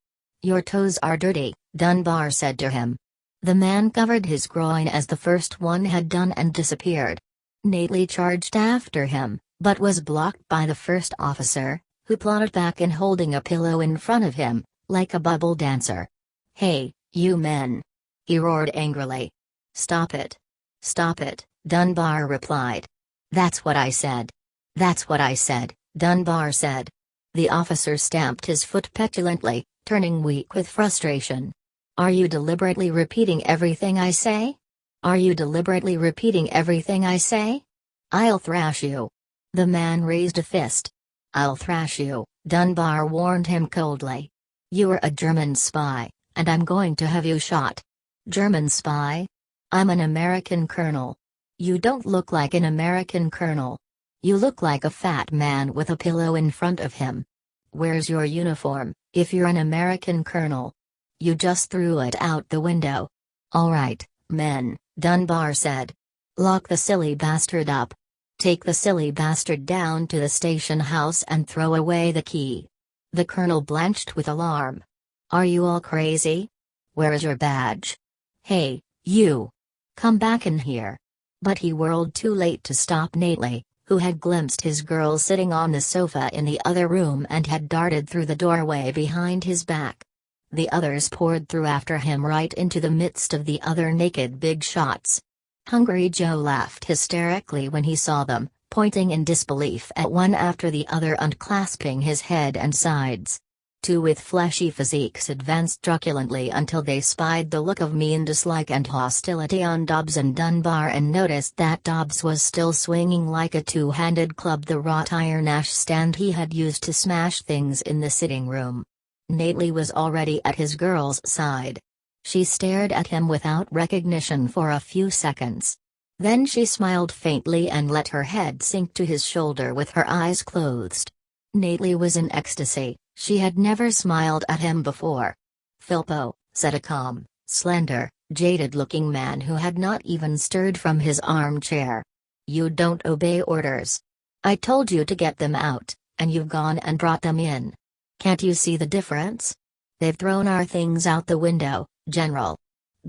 "Your toes are dirty," Dunbar said to him. The man covered his groin as the first one had done and disappeared. Nately charged after him, but was blocked by the first officer, who plodded back and holding a pillow in front of him, like a bubble dancer. "Hey, you men!" he roared angrily. "Stop it. Stop it," Dunbar replied. "That's what I said. That's what I said," Dunbar said. The officer stamped his foot petulantly, turning weak with frustration. "Are you deliberately repeating everything I say? Are you deliberately repeating everything I say? I'll thrash you." The man raised a fist. "I'll thrash you," Dunbar warned him coldly. "You're a German spy, and I'm going to have you shot." "German spy? I'm an American colonel." "You don't look like an American colonel. You look like a fat man with a pillow in front of him. Where's your uniform, if you're an American colonel? You just threw it out the window." "All right, men," Dunbar said. "Lock the silly bastard up. Take the silly bastard down to the station house and throw away the key." The colonel blanched with alarm. "Are you all crazy? Where's your badge? Hey, you! Come back in here." But he whirled too late to stop Nately, who had glimpsed his girl sitting on the sofa in the other room and had darted through the doorway behind his back. The others poured through after him right into the midst of the other naked big shots. Hungry Joe laughed hysterically when he saw them, pointing in disbelief at one after the other and clasping his head and sides. Two with fleshy physiques advanced truculently until they spied the look of mean dislike and hostility on Dobbs and Dunbar and noticed that Dobbs was still swinging like a two-handed club the wrought iron ash stand he had used to smash things in the sitting room. Nately was already at his girl's side. She stared at him without recognition for a few seconds. Then she smiled faintly and let her head sink to his shoulder with her eyes closed. Nately was in ecstasy, she had never smiled at him before. "Filpo," said a calm, slender, jaded-looking man who had not even stirred from his armchair. "You don't obey orders. I told you to get them out, and you've gone and brought them in. Can't you see the difference? They've thrown our things out the window, General.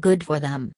Good for them.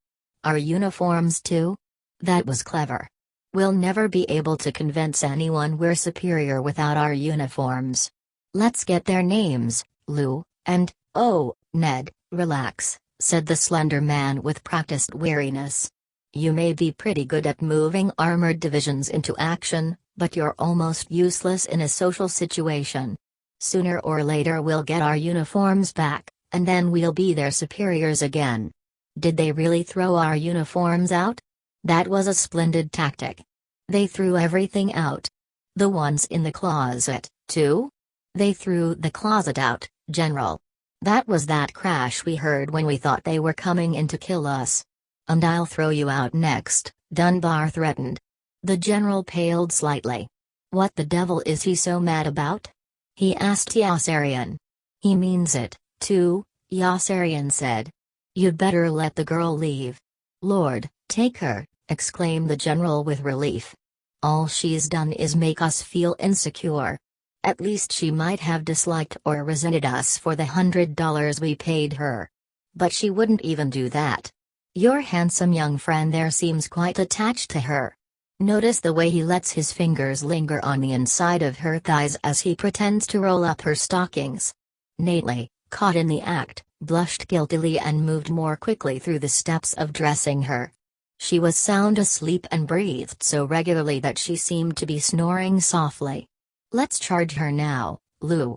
Our uniforms too? That was clever. We'll never be able to convince anyone we're superior without our uniforms. Let's get their names, Lou, and, oh, Ned." "Relax," said the slender man with practiced weariness. "You may be pretty good at moving armored divisions into action, but you're almost useless in a social situation. Sooner or later we'll get our uniforms back, and then we'll be their superiors again." Did they really throw our uniforms out? That was a splendid tactic. They threw everything out. The ones in the closet, too? They threw the closet out, General. That was that crash we heard when we thought they were coming in to kill us. "And I'll throw you out next," Dunbar threatened. The general paled slightly. "What the devil is he so mad about?" he asked Yossarian. "He means it, too," Yossarian said. "You'd better let the girl leave." "Lord, take her," exclaimed the general with relief. "All she's done is make us feel insecure. At least she might have disliked or resented us for the $100 we paid her. But she wouldn't even do that. Your handsome young friend there seems quite attached to her. Notice the way he lets his fingers linger on the inside of her thighs as he pretends to roll up her stockings." Nately, caught in the act, blushed guiltily and moved more quickly through the steps of dressing her. She was sound asleep and breathed so regularly that she seemed to be snoring softly. "Let's charge her now, Lou,"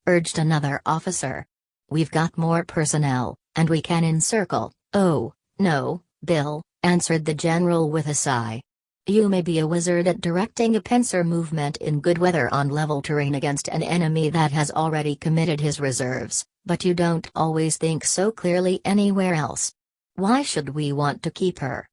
urged another officer. "We've got more personnel, and we can encircle." "Oh, no, Bill," answered the general with a sigh. "You may be a wizard at directing a pincer movement in good weather on level terrain against an enemy that has already committed his reserves, but you don't always think so clearly anywhere else. Why should we want to keep her?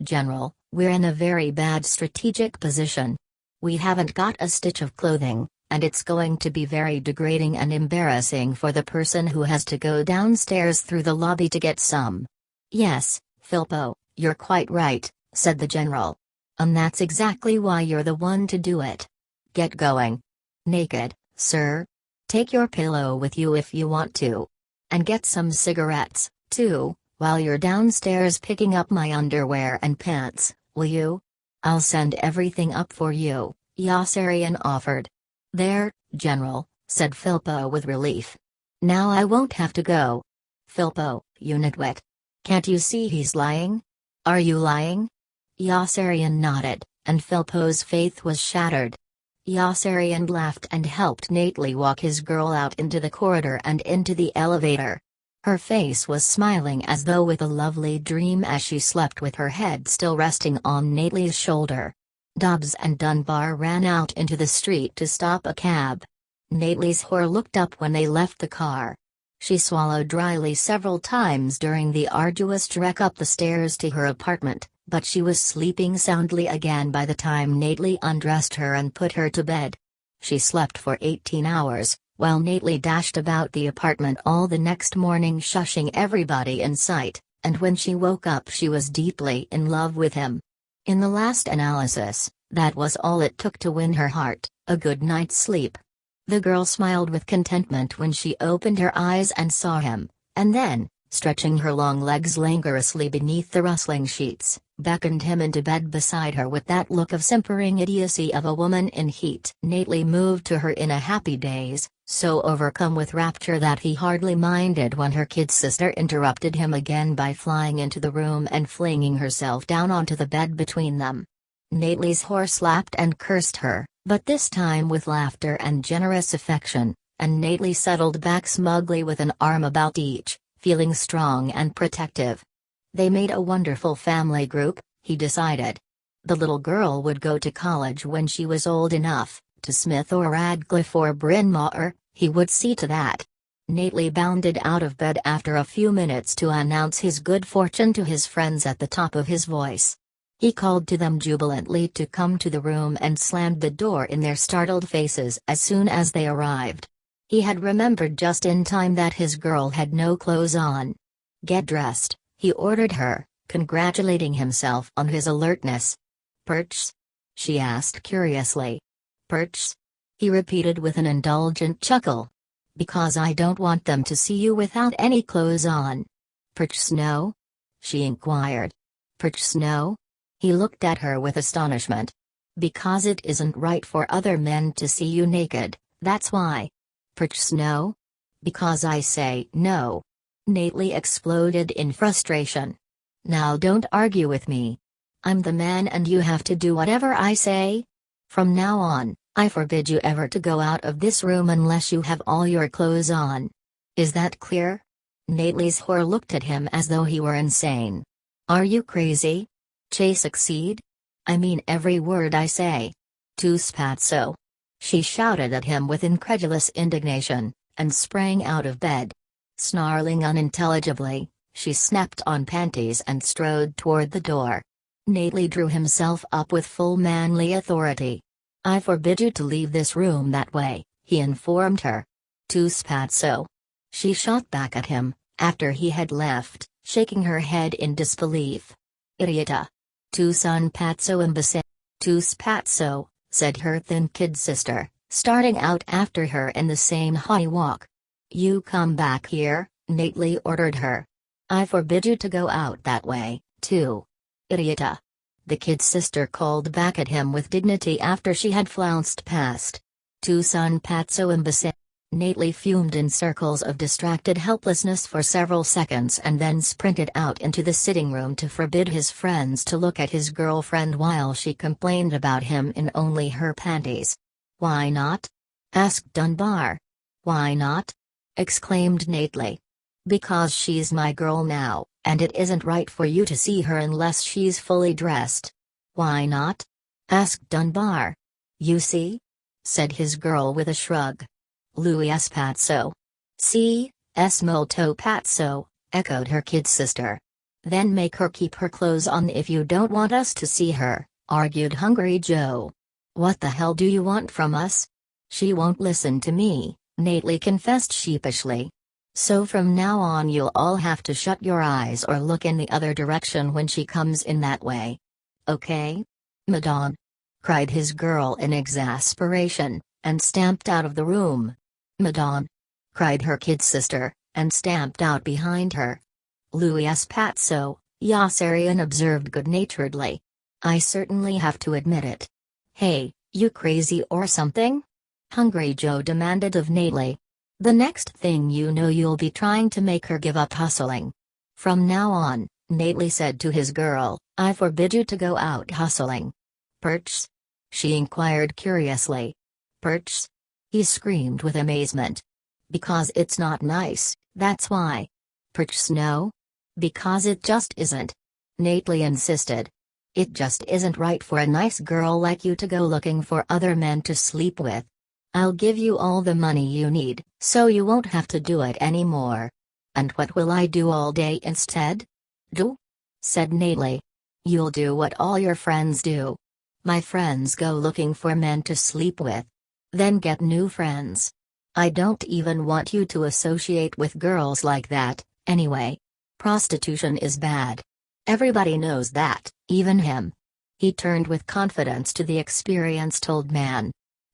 General, we're in a very bad strategic position. We haven't got a stitch of clothing, and it's going to be very degrading and embarrassing for the person who has to go downstairs through the lobby to get some." "Yes, Filpo, you're quite right," said the general. "And that's exactly why you're the one to do it. Get going. Naked, sir? Take your pillow with you if you want to. And get some cigarettes, too, while you're downstairs picking up my underwear and pants, will you? I'll send everything up for you," Yossarian offered. "There, General," said Filpo with relief. "Now I won't have to go." "Filpo, you nitwit. Can't you see he's lying? Are you lying?" Yossarian nodded, and Filpo's faith was shattered. Yossarian laughed and helped Nately walk his girl out into the corridor and into the elevator. Her face was smiling as though with a lovely dream as she slept with her head still resting on Nately's shoulder. Dobbs and Dunbar ran out into the street to stop a cab. Nately's whore looked up when they left the car. She swallowed dryly several times during the arduous trek up the stairs to her apartment, but she was sleeping soundly again by the time Nately undressed her and put her to bed. She slept for 18 hours, while Nately dashed about the apartment all the next morning shushing everybody in sight, and when she woke up she was deeply in love with him. In the last analysis, that was all it took to win her heart, a good night's sleep. The girl smiled with contentment when she opened her eyes and saw him, and then, stretching her long legs languorously beneath the rustling sheets, beckoned him into bed beside her with that look of simpering idiocy of a woman in heat. Nately moved to her in a happy daze, so overcome with rapture that he hardly minded when her kid sister interrupted him again by flying into the room and flinging herself down onto the bed between them. Nately's whore slapped and cursed her, but this time with laughter and generous affection, and Nately settled back smugly with an arm about each, feeling strong and protective. They made a wonderful family group, he decided. The little girl would go to college when she was old enough, to Smith or Radcliffe or Bryn Mawr, he would see to that. Nately bounded out of bed after a few minutes to announce his good fortune to his friends at the top of his voice. He called to them jubilantly to come to the room and slammed the door in their startled faces as soon as they arrived. He had remembered just in time that his girl had no clothes on. "Get dressed," he ordered her, congratulating himself on his alertness. "Perch?" she asked curiously. "Perch?" he repeated with an indulgent chuckle. "Because I don't want them to see you without any clothes on." "Perch Snow?" she inquired. "Perch Snow?" He looked at her with astonishment. "Because it isn't right for other men to see you naked, that's why." "Perch Snow?" "Because I say no." Nately exploded in frustration. "Now don't argue with me. I'm the man and you have to do whatever I say. From now on, I forbid you ever to go out of this room unless you have all your clothes on. Is that clear?" Nately's whore looked at him as though he were insane. "Are you crazy? Che succeed? I mean every word I say. Tu spazzo!" She shouted at him with incredulous indignation, and sprang out of bed. Snarling unintelligibly, she snapped on panties and strode toward the door. Nately drew himself up with full manly authority. "I forbid you to leave this room that way," he informed her. "Tu spazzo!" She shot back at him, after he had left, shaking her head in disbelief. "Idiota! Tu son pazzo imbecile!" "Tu spazzo," said her thin kid sister, starting out after her in the same haughty walk. "You come back here," Nately ordered her. "I forbid you to go out that way, too. Idiota!" The kid sister called back at him with dignity after she had flounced past. "Tu son pazzo imbecile!" Nately fumed in circles of distracted helplessness for several seconds and then sprinted out into the sitting room to forbid his friends to look at his girlfriend while she complained about him in only her panties. "Why not?" asked Dunbar. "Why not?" exclaimed Nately. "Because she's my girl now, and it isn't right for you to see her unless she's fully dressed." "Why not?" asked Dunbar. "You see?" said his girl with a shrug. "Lui es pazzo." "Si, es molto pazzo," echoed her kid sister. "Then make her keep her clothes on if you don't want us to see her," argued Hungry Joe. "What the hell do you want from us?" "She won't listen to me," Nately confessed sheepishly. "So from now on you'll all have to shut your eyes or look in the other direction when she comes in that way. Okay? Madame!" cried his girl in exasperation, and stamped out of the room. "Madame!" cried her kid sister, and stamped out behind her. "Lui es pazzo," Yossarian observed good-naturedly. "I certainly have to admit it." "Hey, you crazy or something?" Hungry Joe demanded of Nately. "The next thing you know you'll be trying to make her give up hustling." "From now on," Nately said to his girl, "I forbid you to go out hustling." "Perch?" she inquired curiously. "Perch?" he screamed with amazement. "Because it's not nice, that's why." "Perch Snow?" "Because it just isn't," Nately insisted. "It just isn't right for a nice girl like you to go looking for other men to sleep with. I'll give you all the money you need, so you won't have to do it anymore." "And what will I do all day instead?" "Do?" said Nately. "You'll do what all your friends do. My friends go looking for men to sleep with. Then get new friends. I don't even want you to associate with girls like that, anyway. Prostitution is bad. Everybody knows that, even him." He turned with confidence to the experienced old man.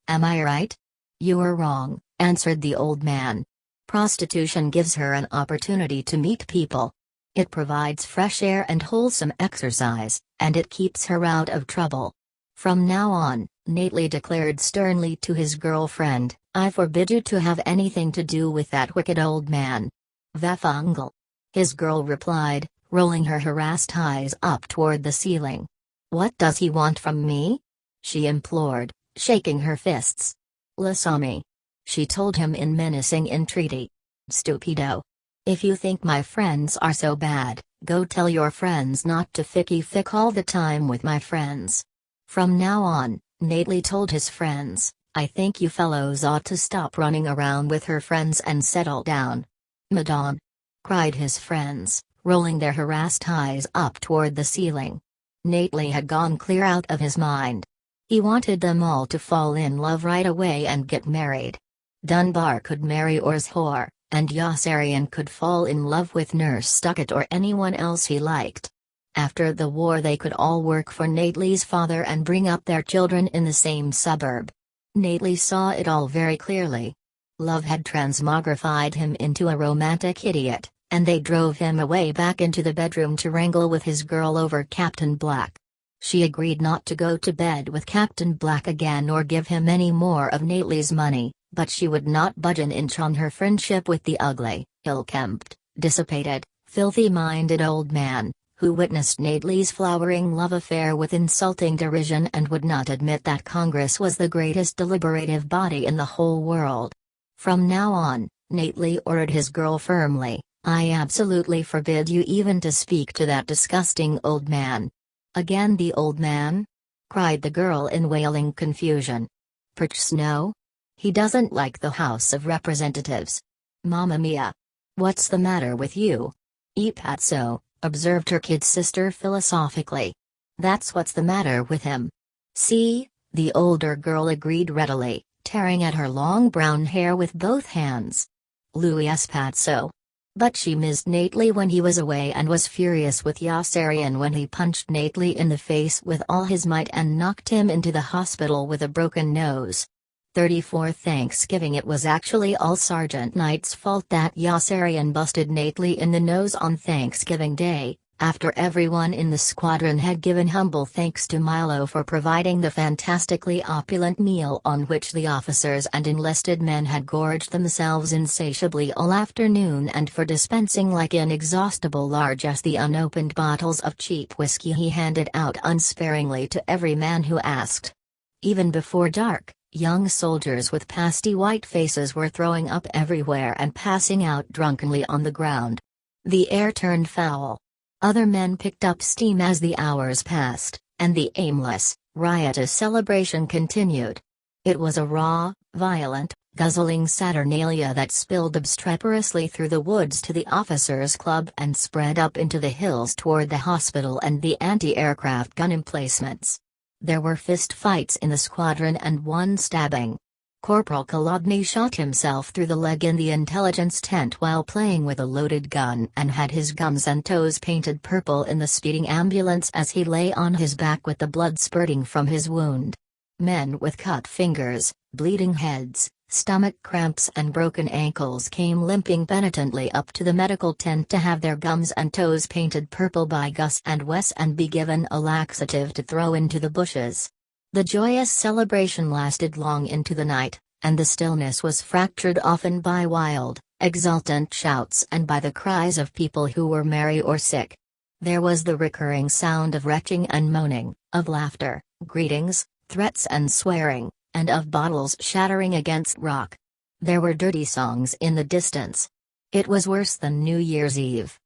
"Am I right?" "You are wrong," answered the old man. "Prostitution gives her an opportunity to meet people. It provides fresh air and wholesome exercise, and it keeps her out of trouble. From now on," Nately declared sternly to his girlfriend, "I forbid you to have anything to do with that wicked old man." "Vafungal," his girl replied, rolling her harassed eyes up toward the ceiling. "What does he want from me?" she implored, shaking her fists. "Lasami," she told him in menacing entreaty. "Stupido. If you think my friends are so bad, go tell your friends not to ficky-fick all the time with my friends." From now on, Nately told his friends, "I think you fellows ought to stop running around with her friends and settle down." "Madame!" cried his friends, rolling their harassed eyes up toward the ceiling. Nately had gone clear out of his mind. He wanted them all to fall in love right away and get married. Dunbar could marry Orzhor, and Yossarian could fall in love with Nurse Stuckett or anyone else he liked. After the war they could all work for Nately's father and bring up their children in the same suburb. Nately saw it all very clearly. Love had transmogrified him into a romantic idiot, and they drove him away back into the bedroom to wrangle with his girl over Captain Black. She agreed not to go to bed with Captain Black again or give him any more of Nately's money, but she would not budge an inch on her friendship with the ugly, ill-kempt, dissipated, filthy-minded old man, who witnessed Nately's flowering love affair with insulting derision and would not admit that Congress was the greatest deliberative body in the whole world. From now on, Nately ordered his girl firmly, "I absolutely forbid you even to speak to that disgusting old man." "Again the old man?" cried the girl in wailing confusion. "Perch no? He doesn't like the House of Representatives." "Mamma mia! What's the matter with you?" "Ipazzo," observed her kid sister philosophically. "That's what's the matter with him." "See," the older girl agreed readily, tearing at her long brown hair with both hands. "Louis Pazzo." But she missed Nately when he was away and was furious with Yossarian when he punched Nately in the face with all his might and knocked him into the hospital with a broken nose. 34 Thanksgiving. It was actually all Sergeant Knight's fault that Yossarian busted Nately in the nose on Thanksgiving Day, after everyone in the squadron had given humble thanks to Milo for providing the fantastically opulent meal on which the officers and enlisted men had gorged themselves insatiably all afternoon and for dispensing like inexhaustible largesse the unopened bottles of cheap whiskey he handed out unsparingly to every man who asked. Even before dark, young soldiers with pasty white faces were throwing up everywhere and passing out drunkenly on the ground. The air turned foul. Other men picked up steam as the hours passed, and the aimless, riotous celebration continued. It was a raw, violent, guzzling saturnalia that spilled obstreperously through the woods to the officers' club and spread up into the hills toward the hospital and the anti-aircraft gun emplacements. There were fist fights in the squadron and one stabbing. Corporal Kolodny shot himself through the leg in the intelligence tent while playing with a loaded gun and had his gums and toes painted purple in the speeding ambulance as he lay on his back with the blood spurting from his wound. Men with cut fingers, bleeding heads, stomach cramps and broken ankles came limping penitently up to the medical tent to have their gums and toes painted purple by Gus and Wes and be given a laxative to throw into the bushes. The joyous celebration lasted long into the night, and the stillness was fractured often by wild, exultant shouts and by the cries of people who were merry or sick. There was the recurring sound of retching and moaning, of laughter, greetings, threats and swearing, and of bottles shattering against rock. There were dirty songs in the distance. It was worse than New Year's Eve.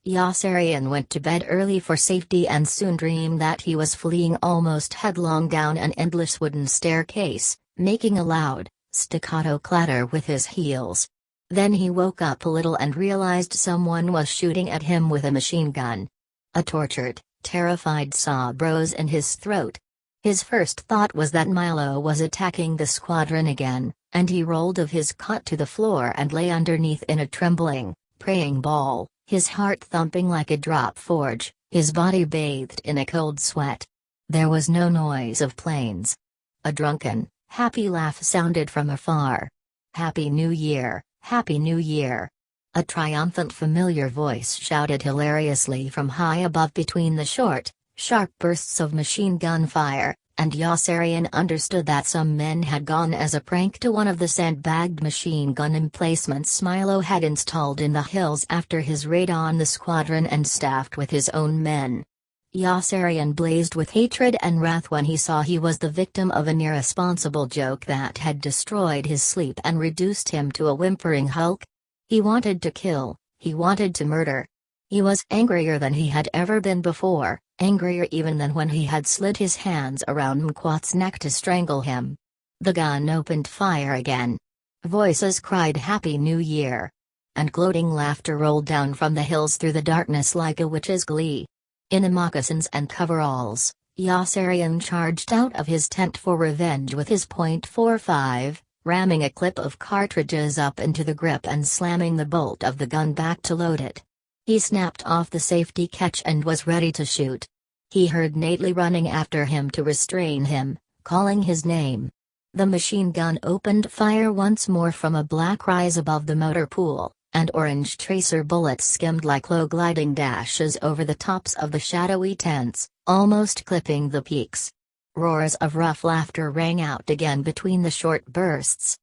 Yossarian went to bed early for safety and soon dreamed that he was fleeing almost headlong down an endless wooden staircase, making a loud, staccato clatter with his heels. Then he woke up a little and realized someone was shooting at him with a machine gun. A tortured, terrified sob rose in his throat. His first thought was that Milo was attacking the squadron again, and he rolled of his cot to the floor and lay underneath in a trembling, praying ball, his heart thumping like a drop forge, his body bathed in a cold sweat. There was no noise of planes. A drunken, happy laugh sounded from afar. "Happy New Year, Happy New Year!" A triumphant familiar voice shouted hilariously from high above between the short, sharp bursts of machine gun fire, and Yossarian understood that some men had gone as a prank to one of the sandbagged machine gun emplacements Milo had installed in the hills after his raid on the squadron and staffed with his own men. Yossarian blazed with hatred and wrath when he saw he was the victim of an irresponsible joke that had destroyed his sleep and reduced him to a whimpering hulk. He wanted to kill, he wanted to murder. He was angrier than he had ever been before, angrier even than when he had slid his hands around Mquat's neck to strangle him. The gun opened fire again. Voices cried Happy New Year. And gloating laughter rolled down from the hills through the darkness like a witch's glee. In moccasins and coveralls, Yossarian charged out of his tent for revenge with his .45, ramming a clip of cartridges up into the grip and slamming the bolt of the gun back to load it. He snapped off the safety catch and was ready to shoot. He heard Nately running after him to restrain him, calling his name. The machine gun opened fire once more from a black rise above the motor pool, and orange tracer bullets skimmed like low gliding dashes over the tops of the shadowy tents, almost clipping the peaks. Roars of rough laughter rang out again between the short bursts.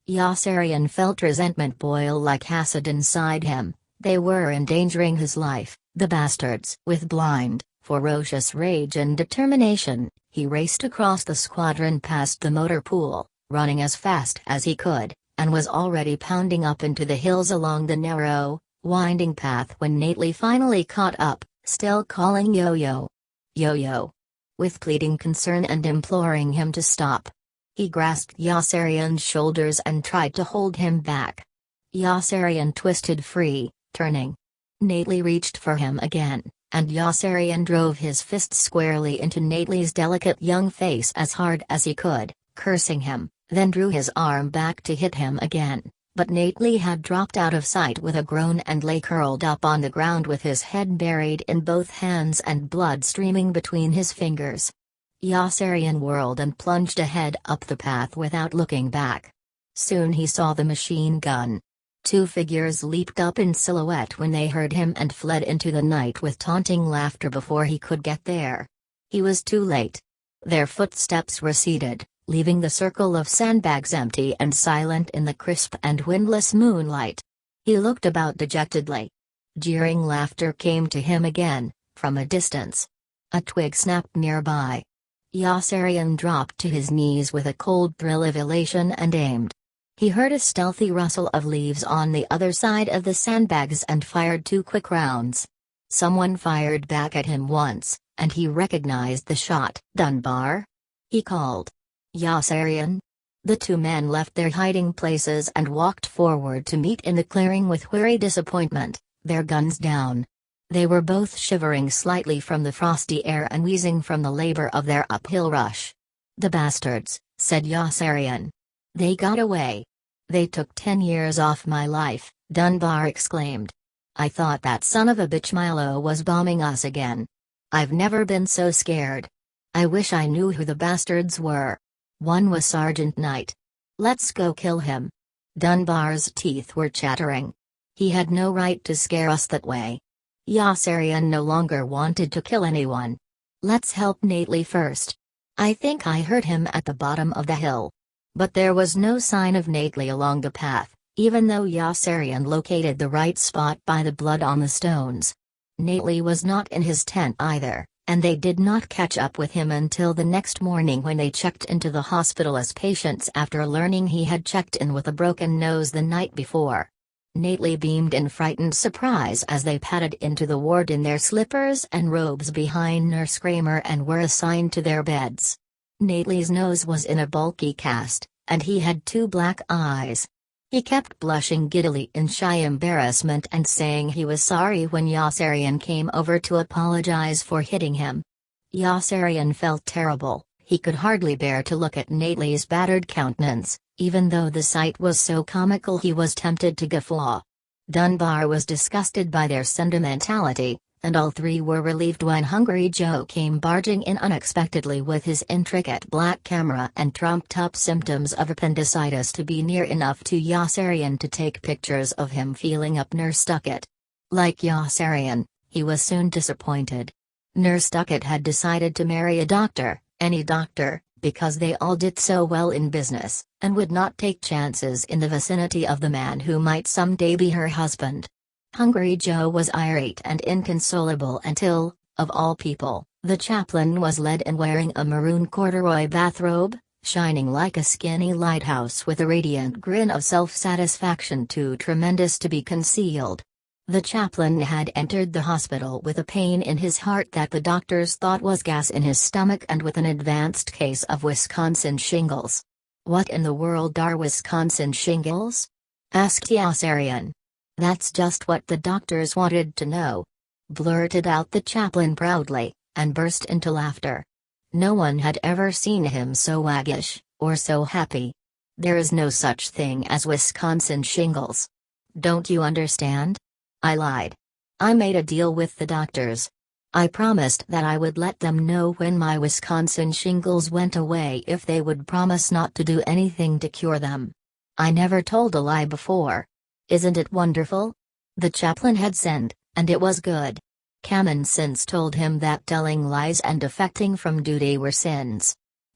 Yossarian felt resentment boil like acid inside him. They were endangering his life, the bastards. With blind, ferocious rage and determination, he raced across the squadron past the motor pool, running as fast as he could, and was already pounding up into the hills along the narrow, winding path when Nately finally caught up, still calling Yo-Yo. Yo-Yo. With pleading concern and imploring him to stop. He grasped Yossarian's shoulders and tried to hold him back. Yossarian twisted free, turning. Nately reached for him again, and Yossarian drove his fist squarely into Nately's delicate young face as hard as he could, cursing him, then drew his arm back to hit him again, but Nately had dropped out of sight with a groan and lay curled up on the ground with his head buried in both hands and blood streaming between his fingers. Yossarian whirled and plunged ahead up the path without looking back. Soon he saw the machine gun. Two figures leaped up in silhouette when they heard him and fled into the night with taunting laughter before he could get there. He was too late. Their footsteps receded, leaving the circle of sandbags empty and silent in the crisp and windless moonlight. He looked about dejectedly. Jeering laughter came to him again, from a distance. A twig snapped nearby. Yossarian dropped to his knees with a cold thrill of elation and aimed. He heard a stealthy rustle of leaves on the other side of the sandbags and fired 2 quick rounds. Someone fired back at him once, and he recognized the shot. "Dunbar?" he called. "Yossarian?" The 2 men left their hiding places and walked forward to meet in the clearing with weary disappointment, their guns down. They were both shivering slightly from the frosty air and wheezing from the labor of their uphill rush. "The bastards," said Yossarian. "They got away. They took 10 years off my life," Dunbar exclaimed. "I thought that son of a bitch Milo was bombing us again. I've never been so scared. I wish I knew who the bastards were. One was Sergeant Knight. Let's go kill him." Dunbar's teeth were chattering. He had no right to scare us that way. Yossarian no longer wanted to kill anyone. "Let's help Nately first. I think I heard him at the bottom of the hill." But there was no sign of Nately along the path, even though Yossarian located the right spot by the blood on the stones. Nately was not in his tent either, and they did not catch up with him until the next morning when they checked into the hospital as patients after learning he had checked in with a broken nose the night before. Nately beamed in frightened surprise as they padded into the ward in their slippers and robes behind Nurse Kramer and were assigned to their beds. Nately's nose was in a bulky cast, and he had 2 black eyes. He kept blushing giddily in shy embarrassment and saying he was sorry when Yossarian came over to apologize for hitting him. Yossarian felt terrible. He could hardly bear to look at Nately's battered countenance, even though the sight was so comical he was tempted to guffaw. Dunbar was disgusted by their sentimentality, and all 3 were relieved when Hungry Joe came barging in unexpectedly with his intricate black camera and trumped-up symptoms of appendicitis to be near enough to Yossarian to take pictures of him feeling up Nurse Duckett. Like Yossarian, he was soon disappointed. Nurse Duckett had decided to marry a doctor, any doctor, because they all did so well in business, and would not take chances in the vicinity of the man who might someday be her husband. Hungry Joe was irate and inconsolable until, of all people, the chaplain was led in wearing a maroon corduroy bathrobe, shining like a skinny lighthouse with a radiant grin of self-satisfaction too tremendous to be concealed. The chaplain had entered the hospital with a pain in his heart that the doctors thought was gas in his stomach and with an advanced case of Wisconsin shingles. "What in the world are Wisconsin shingles?" asked Yossarian. "That's just what the doctors wanted to know. blurted out the chaplain proudly, and burst into laughter. No one had ever seen him so waggish, or so happy. There is no such thing as Wisconsin shingles. Don't you understand? I lied. I made a deal with the doctors. I promised that I would let them know when my Wisconsin shingles went away if they would promise not to do anything to cure them. I never told a lie before. Isn't it wonderful? The chaplain had sinned, and it was good. Common sense told him that telling lies and defecting from duty were sins.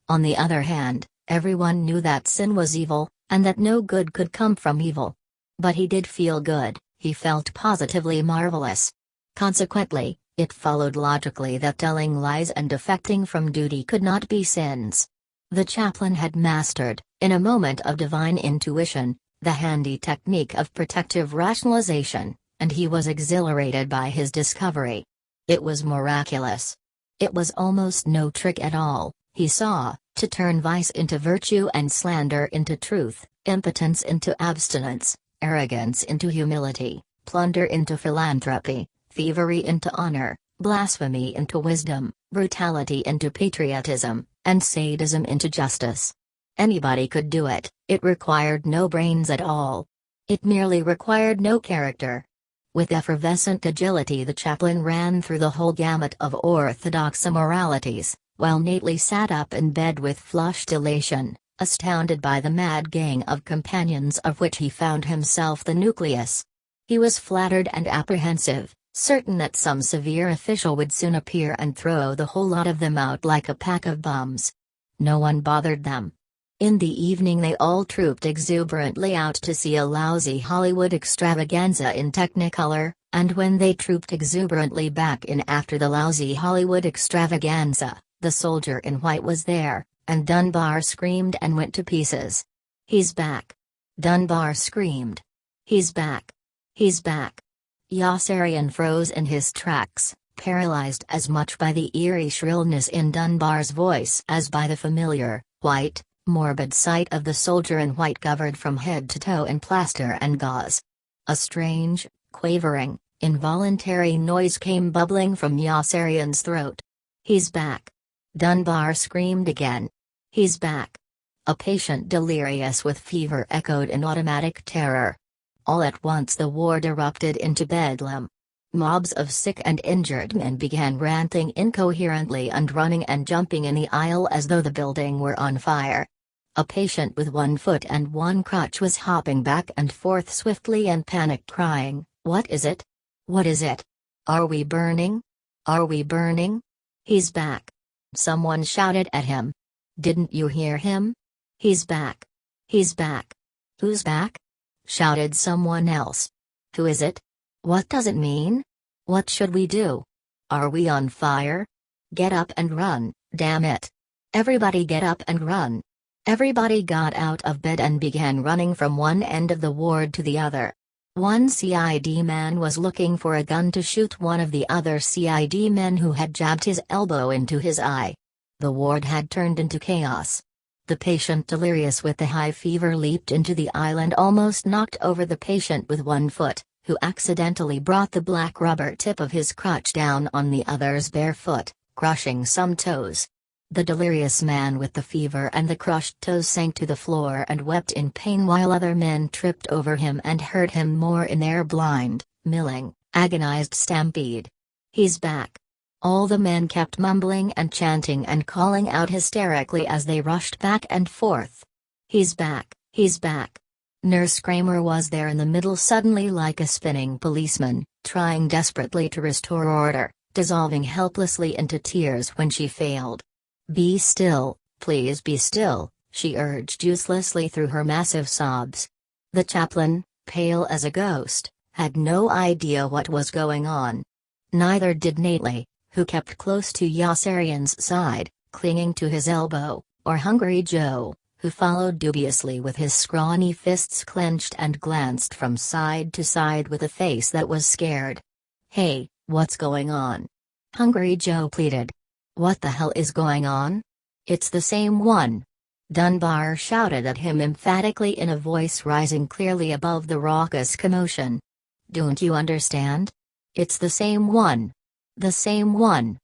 On the other hand, everyone knew that sin was evil, and that no good could come from evil. But he did feel good, he felt positively marvelous. Consequently, it followed logically that telling lies and defecting from duty could not be sins. The chaplain had mastered, in a moment of divine intuition, the handy technique of protective rationalization, and he was exhilarated by his discovery. It was miraculous. It was almost no trick at all, he saw, to turn vice into virtue and slander into truth, impotence into abstinence, arrogance into humility, plunder into philanthropy, thievery into honor, blasphemy into wisdom, brutality into patriotism, and sadism into justice. Anybody could do it, it required no brains at all. It merely required no character. With effervescent agility the chaplain ran through the whole gamut of orthodox immoralities, while Nately sat up in bed with flushed elation, astounded by the mad gang of companions of which he found himself the nucleus. He was flattered and apprehensive, certain that some severe official would soon appear and throw the whole lot of them out like a pack of bums. No one bothered them. In the evening they all trooped exuberantly out to see a lousy Hollywood extravaganza in Technicolor, and when they trooped exuberantly back in after the lousy Hollywood extravaganza, the soldier in white was there, and Dunbar screamed and went to pieces. "He's back!" Dunbar screamed. "He's back! He's back!" Yossarian froze in his tracks, paralyzed as much by the eerie shrillness in Dunbar's voice as by the familiar, white, morbid sight of the soldier in white covered from head to toe in plaster and gauze. A strange, quavering, involuntary noise came bubbling from Yossarian's throat. "He's back!" Dunbar screamed again. "He's back!" A patient delirious with fever echoed in automatic terror. All at once the ward erupted into bedlam. Mobs of sick and injured men began ranting incoherently and running and jumping in the aisle as though the building were on fire. A patient with one foot and one crutch was hopping back and forth swiftly in panic crying, "What is it? What is it? Are we burning? Are we burning? He's back!" Someone shouted at him. "Didn't you hear him? He's back! He's back!" "Who's back?" shouted someone else. "Who is it? What does it mean? What should we do? Are we on fire? Get up and run, damn it! Everybody get up and run!" Everybody got out of bed and began running from one end of the ward to the other. One CID man was looking for a gun to shoot one of the other CID men who had jabbed his elbow into his eye. The ward had turned into chaos. The patient delirious with the high fever leaped into the aisle and almost knocked over the patient with one foot, who accidentally brought the black rubber tip of his crutch down on the other's bare foot, crushing some toes. The delirious man with the fever and the crushed toes sank to the floor and wept in pain while other men tripped over him and hurt him more in their blind, milling, agonized stampede. "He's back!" All the men kept mumbling and chanting and calling out hysterically as they rushed back and forth. "He's back! He's back!" Nurse Kramer was there in the middle suddenly like a spinning policeman, trying desperately to restore order, dissolving helplessly into tears when she failed. "Be still, please be still," she urged uselessly through her massive sobs. The chaplain, pale as a ghost, had no idea what was going on. Neither did Nately, who kept close to Yossarian's side, clinging to his elbow, or Hungry Joe, who followed dubiously with his scrawny fists clenched and glanced from side to side with a face that was scared. "Hey, what's going on?" Hungry Joe pleaded. "What the hell is going on?" "It's the same one." Dunbar shouted at him emphatically in a voice rising clearly above the raucous commotion. "Don't you understand? It's the same one. The same one.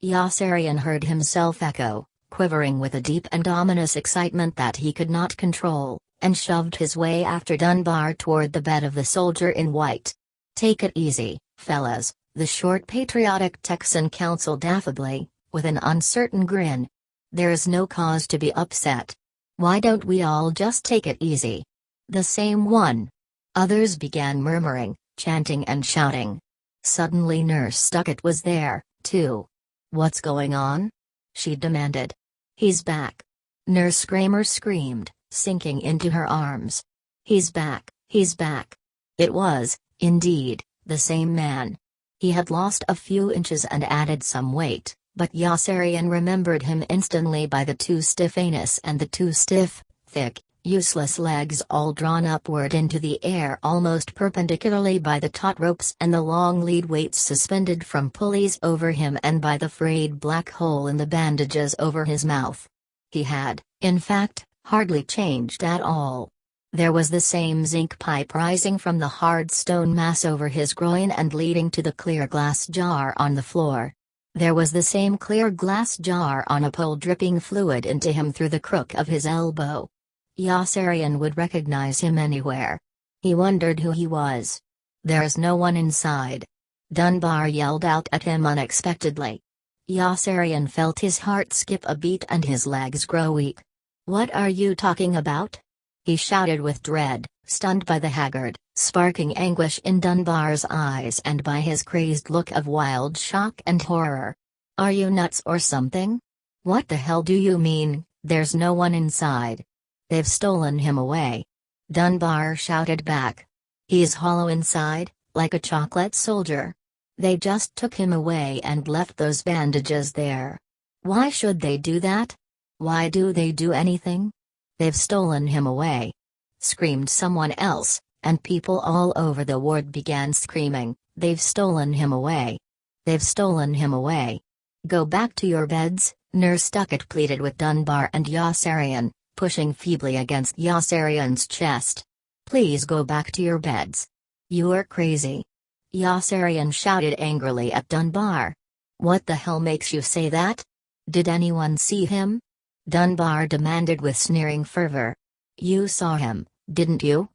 Yossarian heard himself echo, quivering with a deep and ominous excitement that he could not control, and shoved his way after Dunbar toward the bed of the soldier in white. "Take it easy, fellas," the short patriotic Texan counseled affably, with an uncertain grin. "There's no cause to be upset. Why don't we all just take it easy?" "The same one." Others began murmuring, chanting and shouting. Suddenly Nurse Stuckett was there, too. "What's going on?" she demanded. "He's back." Nurse Kramer screamed, sinking into her arms. "He's back, he's back." It was, indeed, the same man. He had lost a few inches and added some weight, but Yossarian remembered him instantly by the too stiff anus and the too stiff, thick, useless legs all drawn upward into the air almost perpendicularly by the taut ropes and the long lead weights suspended from pulleys over him and by the frayed black hole in the bandages over his mouth. He had, in fact, hardly changed at all. There was the same zinc pipe rising from the hard stone mass over his groin and leading to the clear glass jar on the floor. There was the same clear glass jar on a pole dripping fluid into him through the crook of his elbow. Yossarian would recognize him anywhere. He wondered who he was. "There's no one inside." Dunbar yelled out at him unexpectedly. Yossarian felt his heart skip a beat and his legs grow weak. "What are you talking about?" he shouted with dread, stunned by the haggard, sparking anguish in Dunbar's eyes and by his crazed look of wild shock and horror. "Are you nuts or something? What the hell do you mean, there's no one inside? They've stolen him away." Dunbar shouted back. "He's hollow inside, like a chocolate soldier. They just took him away and left those bandages there. Why should they do that? Why do they do anything? They've stolen him away," screamed someone else, and people all over the ward began screaming, "They've stolen him away. They've stolen him away." "Go back to your beds," Nurse Stuckett pleaded with Dunbar and Yossarian, pushing feebly against Yossarian's chest. "Please go back to your beds. You're crazy." Yossarian shouted angrily at Dunbar. "What the hell makes you say that? Did anyone see him?" Dunbar demanded with sneering fervor. "You saw him, didn't you?"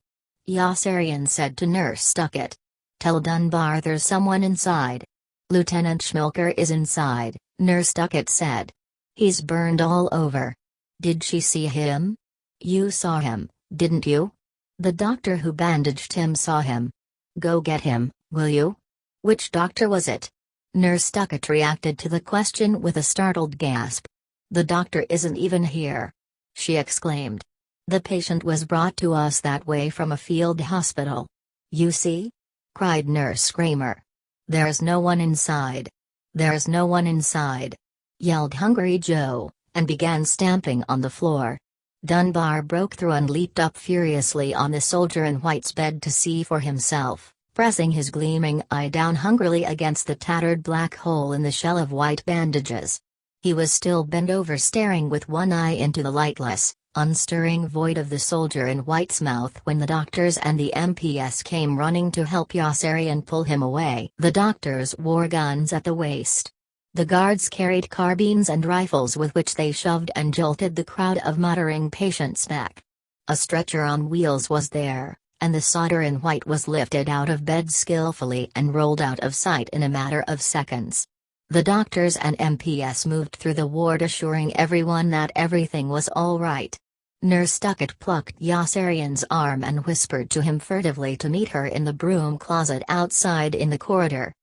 Yossarian said to Nurse Stuckett. "Tell Dunbar there's someone inside." "Lieutenant Schmilker is inside," Nurse Stuckett said. "He's burned all over." "Did she see him?" "You saw him, didn't you?" "The doctor who bandaged him saw him." "Go get him, will you?" "Which doctor was it?" Nurse Stuckett reacted to the question with a startled gasp. "The doctor isn't even here!" she exclaimed. "The patient was brought to us that way from a field hospital." "You see?" cried Nurse Kramer. "There's no one inside. There's no one inside!" yelled Hungry Joe, and began stamping on the floor. Dunbar broke through and leaped up furiously on the soldier in white's bed to see for himself, pressing his gleaming eye down hungrily against the tattered black hole in the shell of white bandages. He was still bent over staring with one eye into the lightless, unstirring void of the soldier in white's mouth when the doctors and the MPS came running to help Yossarian pull him away. The doctors wore guns at the waist. The guards carried carbines and rifles with which they shoved and jolted the crowd of muttering patients back. A stretcher on wheels was there, and the soldier in white was lifted out of bed skillfully and rolled out of sight in a matter of seconds. The doctors and MPS moved through the ward assuring everyone that everything was all right. Nurse Stuckett plucked Yossarian's arm and whispered to him furtively to meet her in the broom closet outside in the corridor.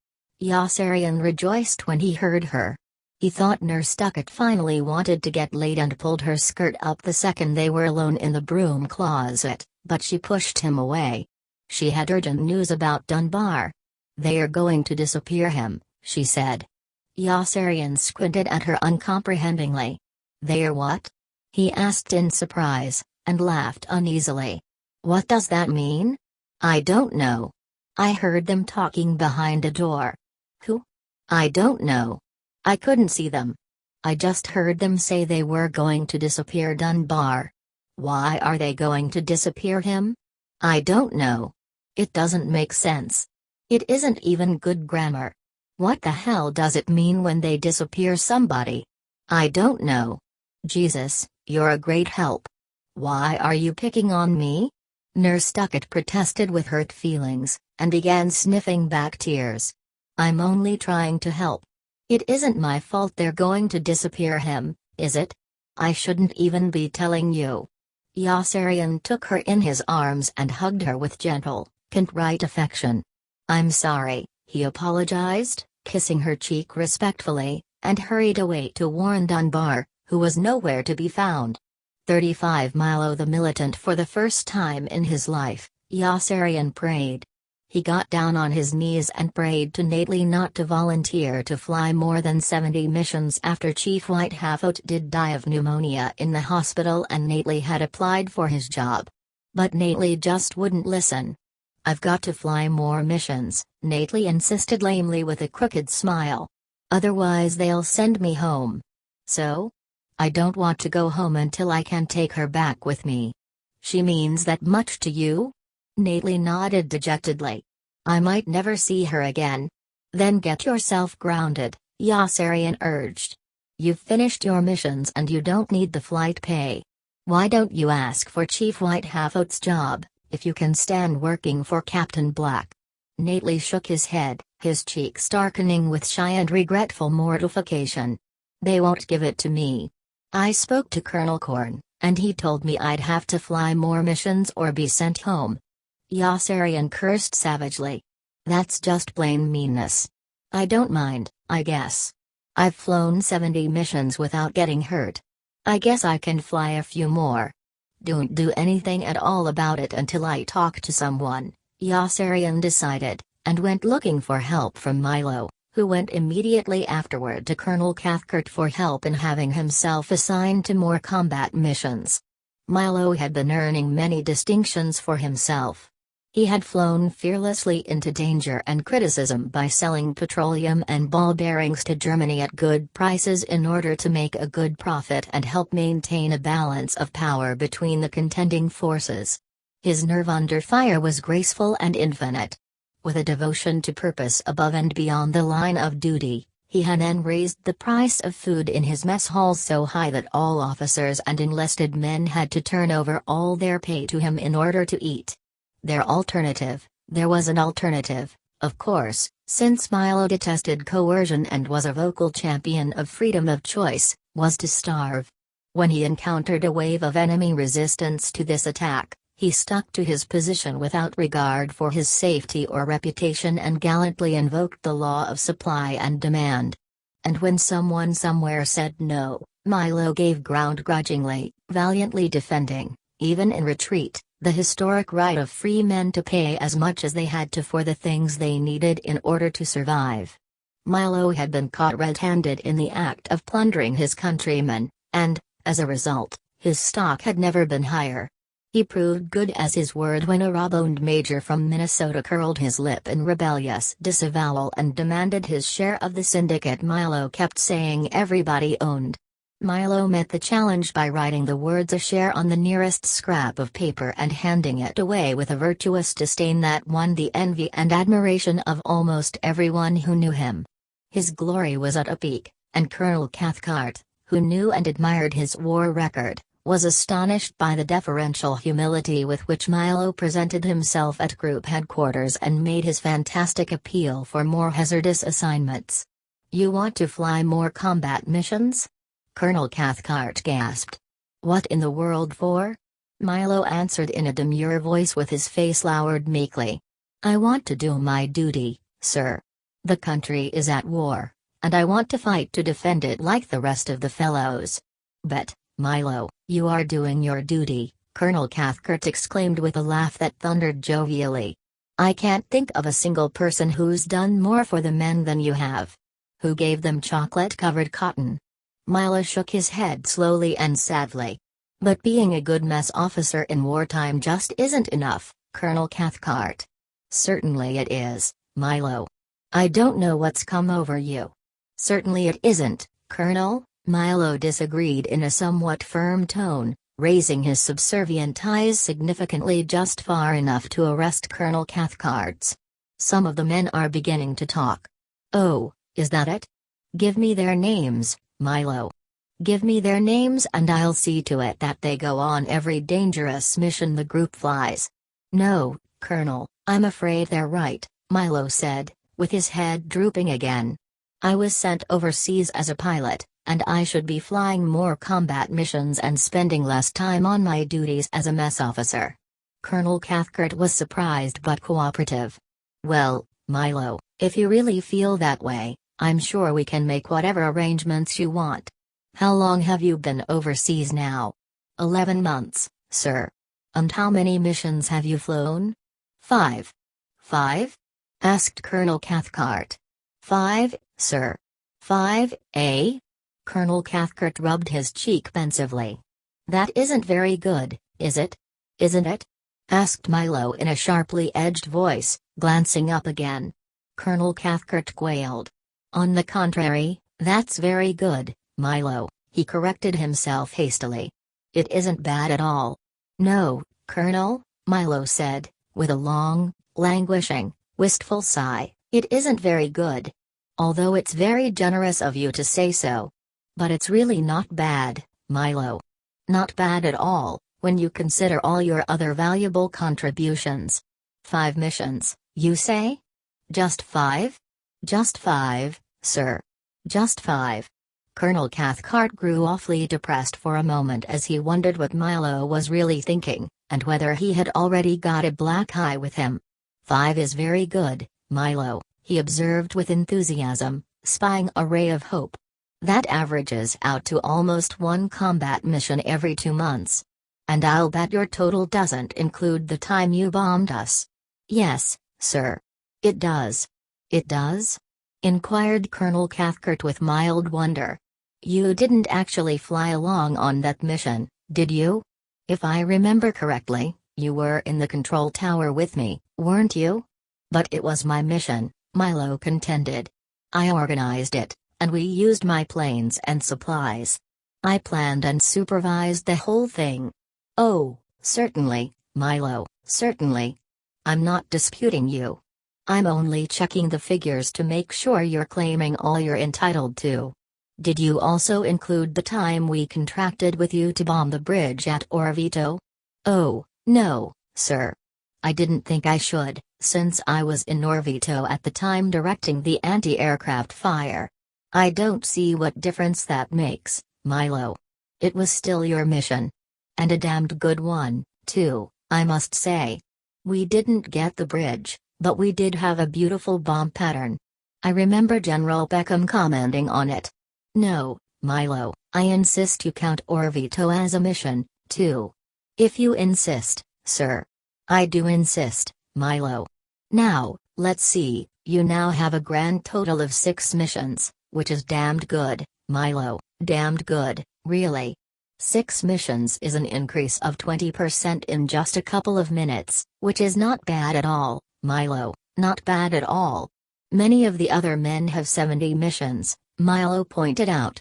Yossarian rejoiced when he heard her. He thought Nurse Stuckett finally wanted to get laid and pulled her skirt up the second they were alone in the broom closet, but she pushed him away. She had urgent news about Dunbar. "They're going to disappear him," she said. Yossarian squinted at her uncomprehendingly. "They're what?" he asked in surprise, and laughed uneasily. "What does that mean?" "I don't know. I heard them talking behind a door." "Who?" "I don't know. I couldn't see them. I just heard them say they were going to disappear Dunbar." "Why are they going to disappear him?" "I don't know. It doesn't make sense." It isn't even good grammar. What the hell does it mean when they disappear somebody? I don't know. Jesus, you're a great help. Why are you picking on me? Nurse Duckett protested with hurt feelings, and began sniffing back tears. I'm only trying to help. It isn't my fault they're going to disappear him, is it? I shouldn't even be telling you. Yossarian took her in his arms and hugged her with gentle, contrite affection. I'm sorry, he apologized, kissing her cheek respectfully, and hurried away to warn Dunbar, who was nowhere to be found. 35 Milo the militant. For the first time in his life, Yossarian prayed. He got down on his knees and prayed to Nately not to volunteer to fly more than 70 missions after Chief White Haffote did die of pneumonia in the hospital and Nately had applied for his job. But Nately just wouldn't listen. I've got to fly more missions, Nately insisted lamely with a crooked smile. Otherwise they'll send me home. So? I don't want to go home until I can take her back with me. She means that much to you? Nately nodded dejectedly. I might never see her again. Then get yourself grounded, Yossarian urged. You've finished your missions and you don't need the flight pay. Why don't you ask for Chief White Haffote's job, if you can stand working for Captain Black? Nately shook his head, his cheeks darkening with shy and regretful mortification. They won't give it to me. I spoke to Colonel Korn, and he told me I'd have to fly more missions or be sent home. Yossarian cursed savagely. That's just plain meanness. I don't mind, I guess. I've flown 70 missions without getting hurt. I guess I can fly a few more. Don't do anything at all about it until I talk to someone, Yossarian decided, and went looking for help from Milo, who went immediately afterward to Colonel Cathcart for help in having himself assigned to more combat missions. Milo had been earning many distinctions for himself. He had flown fearlessly into danger and criticism by selling petroleum and ball bearings to Germany at good prices in order to make a good profit and help maintain a balance of power between the contending forces. His nerve under fire was graceful and infinite. With a devotion to purpose above and beyond the line of duty, he had then raised the price of food in his mess halls so high that all officers and enlisted men had to turn over all their pay to him in order to eat. There was an alternative, of course, since Milo detested coercion and was a vocal champion of freedom of choice, was to starve. When he encountered a wave of enemy resistance to this attack, he stuck to his position without regard for his safety or reputation and gallantly invoked the law of supply and demand. And when someone somewhere said no, Milo gave ground grudgingly, valiantly defending, even in retreat, the historic right of free men to pay as much as they had to for the things they needed in order to survive. Milo had been caught red-handed in the act of plundering his countrymen, and, as a result, his stock had never been higher. He proved good as his word when a raw-boned major from Minnesota curled his lip in rebellious disavowal and demanded his share of the syndicate Milo kept saying everybody owned. Milo met the challenge by writing the words "a share" on the nearest scrap of paper and handing it away with a virtuous disdain that won the envy and admiration of almost everyone who knew him. His glory was at a peak, and Colonel Cathcart, who knew and admired his war record, was astonished by the deferential humility with which Milo presented himself at group headquarters and made his fantastic appeal for more hazardous assignments. "You want to fly more combat missions?" Colonel Cathcart gasped. "What in the world for?" Milo answered in a demure voice with his face lowered meekly. "I want to do my duty, sir. The country is at war, and I want to fight to defend it like the rest of the fellows." "But, Milo, you are doing your duty," Colonel Cathcart exclaimed with a laugh that thundered jovially. "I can't think of a single person who's done more for the men than you have. Who gave them chocolate-covered cotton?" Milo shook his head slowly and sadly. "But being a good mess officer in wartime just isn't enough, Colonel Cathcart." "Certainly it is, Milo. I don't know what's come over you." "Certainly it isn't, Colonel," Milo disagreed in a somewhat firm tone, raising his subservient eyes significantly just far enough to arrest Colonel Cathcart's. Some of the men are beginning to talk. Oh, is that it? Give me their names, Milo. Give me their names and I'll see to it that they go on every dangerous mission the group flies. No, Colonel, I'm afraid they're right, Milo said, with his head drooping again. I was sent overseas as a pilot, and I should be flying more combat missions and spending less time on my duties as a mess officer. Colonel Cathcart was surprised but cooperative. Well, Milo, if you really feel that way, I'm sure we can make whatever arrangements you want. How long have you been overseas now? 11 months, sir. And how many missions have you flown? 5. 5? Asked Colonel Cathcart. 5, sir. 5, eh? Colonel Cathcart rubbed his cheek pensively. That isn't very good, is it? Isn't it? Asked Milo in a sharply edged voice, glancing up again. Colonel Cathcart quailed. On the contrary, that's very good, Milo, he corrected himself hastily. It isn't bad at all. No, Colonel, Milo said, with a long, languishing, wistful sigh, it isn't very good. Although it's very generous of you to say so. But it's really not bad, Milo. Not bad at all, when you consider all your other valuable contributions. 5 missions, you say? Just 5? Just 5, sir. Just 5. Colonel Cathcart grew awfully depressed for a moment as he wondered what Milo was really thinking, and whether he had already got a black eye with him. 5 is very good, Milo, he observed with enthusiasm, spying a ray of hope. That averages out to almost 1 combat mission every 2 months. And I'll bet your total doesn't include the time you bombed us. Yes, sir. It does. It does? Inquired Colonel Cathcart with mild wonder. You didn't actually fly along on that mission, did you? If I remember correctly, you were in the control tower with me, weren't you? But it was my mission, Milo contended. I organized it, and we used my planes and supplies. I planned and supervised the whole thing. Oh, certainly, Milo, certainly. I'm not disputing you. I'm only checking the figures to make sure you're claiming all you're entitled to. Did you also include the time we contracted with you to bomb the bridge at Orvieto? Oh, no, sir. I didn't think I should, since I was in Orvieto at the time directing the anti-aircraft fire. I don't see what difference that makes, Milo. It was still your mission. And a damned good one, too, I must say. We didn't get the bridge, but we did have a beautiful bomb pattern. I remember General Beckham commenting on it. No, Milo, I insist you count Orvieto as a mission, too. If you insist, sir. I do insist, Milo. Now, let's see, you now have a grand total of 6 missions, which is damned good, Milo, damned good, really. 6 missions is an increase of 20% in just a couple of minutes, which is not bad at all, Milo, not bad at all. Many of the other men have 70 missions, Milo pointed out.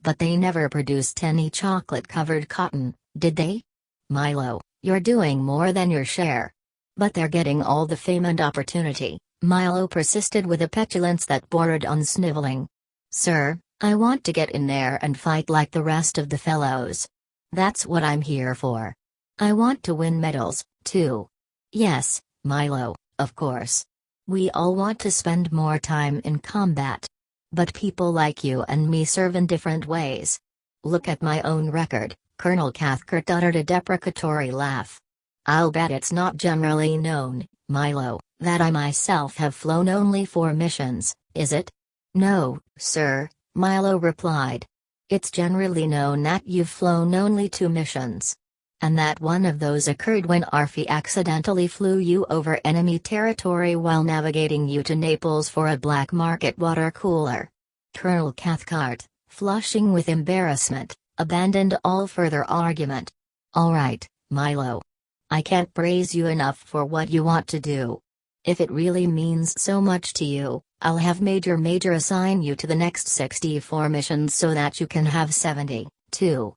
But they never produced any chocolate-covered cotton, did they? Milo, you're doing more than your share. But they're getting all the fame and opportunity, Milo persisted with a petulance that bordered on sniveling. Sir, I want to get in there and fight like the rest of the fellows. That's what I'm here for. I want to win medals, too. Yes, Milo, of course. We all want to spend more time in combat. But people like you and me serve in different ways. Look at my own record, Colonel Cathcart uttered a deprecatory laugh. I'll bet it's not generally known, Milo, that I myself have flown only 4 missions, is it? No, sir, Milo replied. It's generally known that you've flown only 2 missions. And that one of those occurred when Arfie accidentally flew you over enemy territory while navigating you to Naples for a black market water cooler. Colonel Cathcart, flushing with embarrassment, abandoned all further argument. All right, Milo. I can't praise you enough for what you want to do. If it really means so much to you, I'll have Major assign you to the next 64 missions so that you can have 70, too.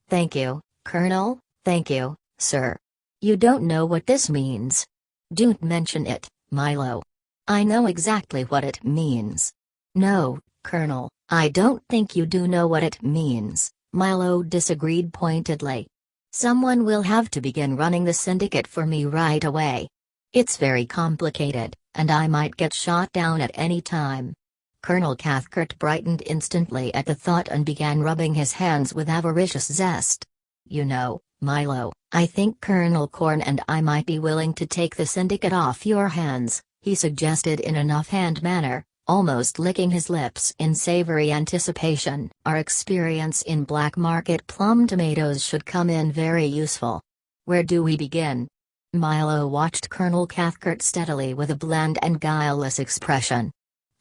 Thank you, Colonel. Thank you, sir. You don't know what this means. Don't mention it, Milo. I know exactly what it means. No, Colonel, I don't think you do know what it means, Milo disagreed pointedly. Someone will have to begin running the syndicate for me right away. It's very complicated, and I might get shot down at any time. Colonel Cathcart brightened instantly at the thought and began rubbing his hands with avaricious zest. You know, Milo, I think Colonel Korn and I might be willing to take the syndicate off your hands, he suggested in an offhand manner, almost licking his lips in savory anticipation. Our experience in black market plum tomatoes should come in very useful. Where do we begin? Milo watched Colonel Cathcart steadily with a bland and guileless expression.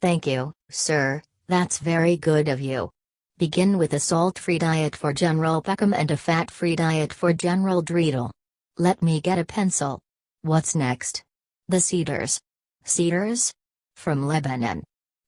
Thank you, sir, that's very good of you. Begin with a salt-free diet for General Peckham and a fat-free diet for General Dreedle. Let me get a pencil. What's next? The cedars. Cedars? From Lebanon.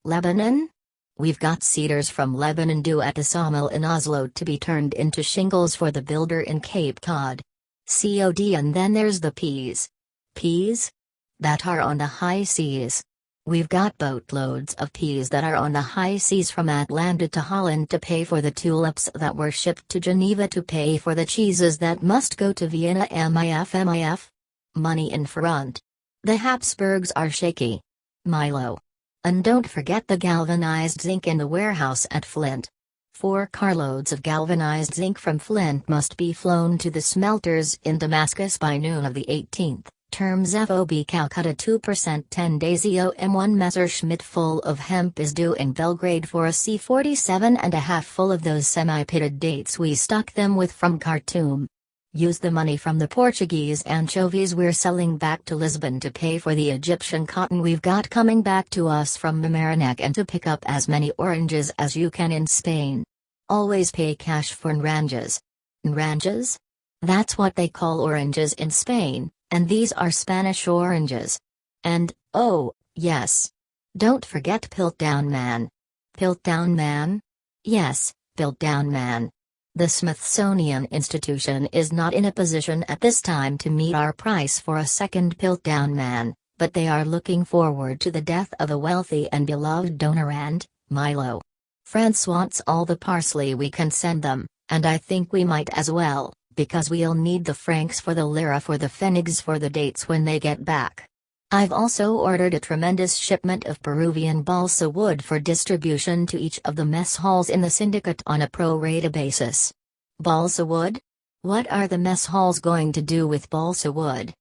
Lebanon? We've got cedars from Lebanon due at the sawmill in Oslo to be turned into shingles for the builder in Cape Cod. COD. And then there's the peas. Peas? That are on the high seas. We've got boatloads of peas that are on the high seas from Atlanta to Holland to pay for the tulips that were shipped to Geneva to pay for the cheeses that must go to Vienna. MIF? Money in front. The Habsburgs are shaky. Milo. And don't forget the galvanized zinc in the warehouse at Flint. 4 carloads of galvanized zinc from Flint must be flown to the smelters in Damascus by noon of the 18th. Terms FOB Calcutta 2% 10 days EOM1 Messerschmitt full of hemp is due in Belgrade for a C-47.5 full of those semi-pitted dates we stuck them with from Khartoum. Use the money from the Portuguese anchovies we're selling back to Lisbon to pay for the Egyptian cotton we've got coming back to us from Mamaroneck and to pick up as many oranges as you can in Spain. Always pay cash for naranjas. Naranjas? That's what they call oranges in Spain. And these are Spanish oranges. And, oh, yes. Don't forget Piltdown Man. Piltdown Man? Yes, Piltdown Man. The Smithsonian Institution is not in a position at this time to meet our price for a second Piltdown Man, but they are looking forward to the death of a wealthy and beloved donor and, Milo. France wants all the parsley we can send them, and I think we might as well. Because we'll need the francs for the lira for the pfennigs for the dates when they get back. I've also ordered a tremendous shipment of Peruvian balsa wood for distribution to each of the mess halls in the syndicate on a pro rata basis. Balsa wood? What are the mess halls going to do with balsa wood?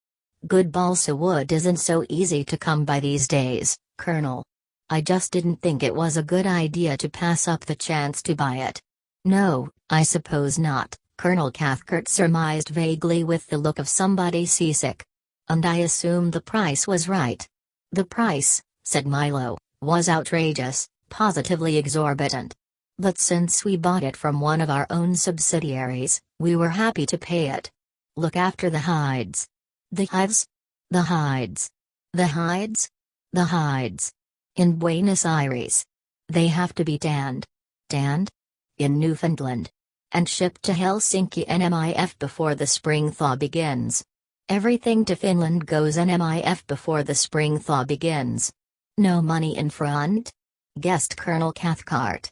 Good balsa wood isn't so easy to come by these days, Colonel. I just didn't think it was a good idea to pass up the chance to buy it. No, I suppose not. Colonel Cathcart surmised vaguely with the look of somebody seasick. And I assume the price was right. The price, said Milo, was outrageous, positively exorbitant. But since we bought it from one of our own subsidiaries, we were happy to pay it. Look after the hides. The hides? The hides. The hides? The hides. In Buenos Aires. They have to be tanned. Tanned? In Newfoundland. And shipped to Helsinki NMIF before the spring thaw begins. Everything to Finland goes NMIF before the spring thaw begins. No money in front? Guessed Colonel Cathcart.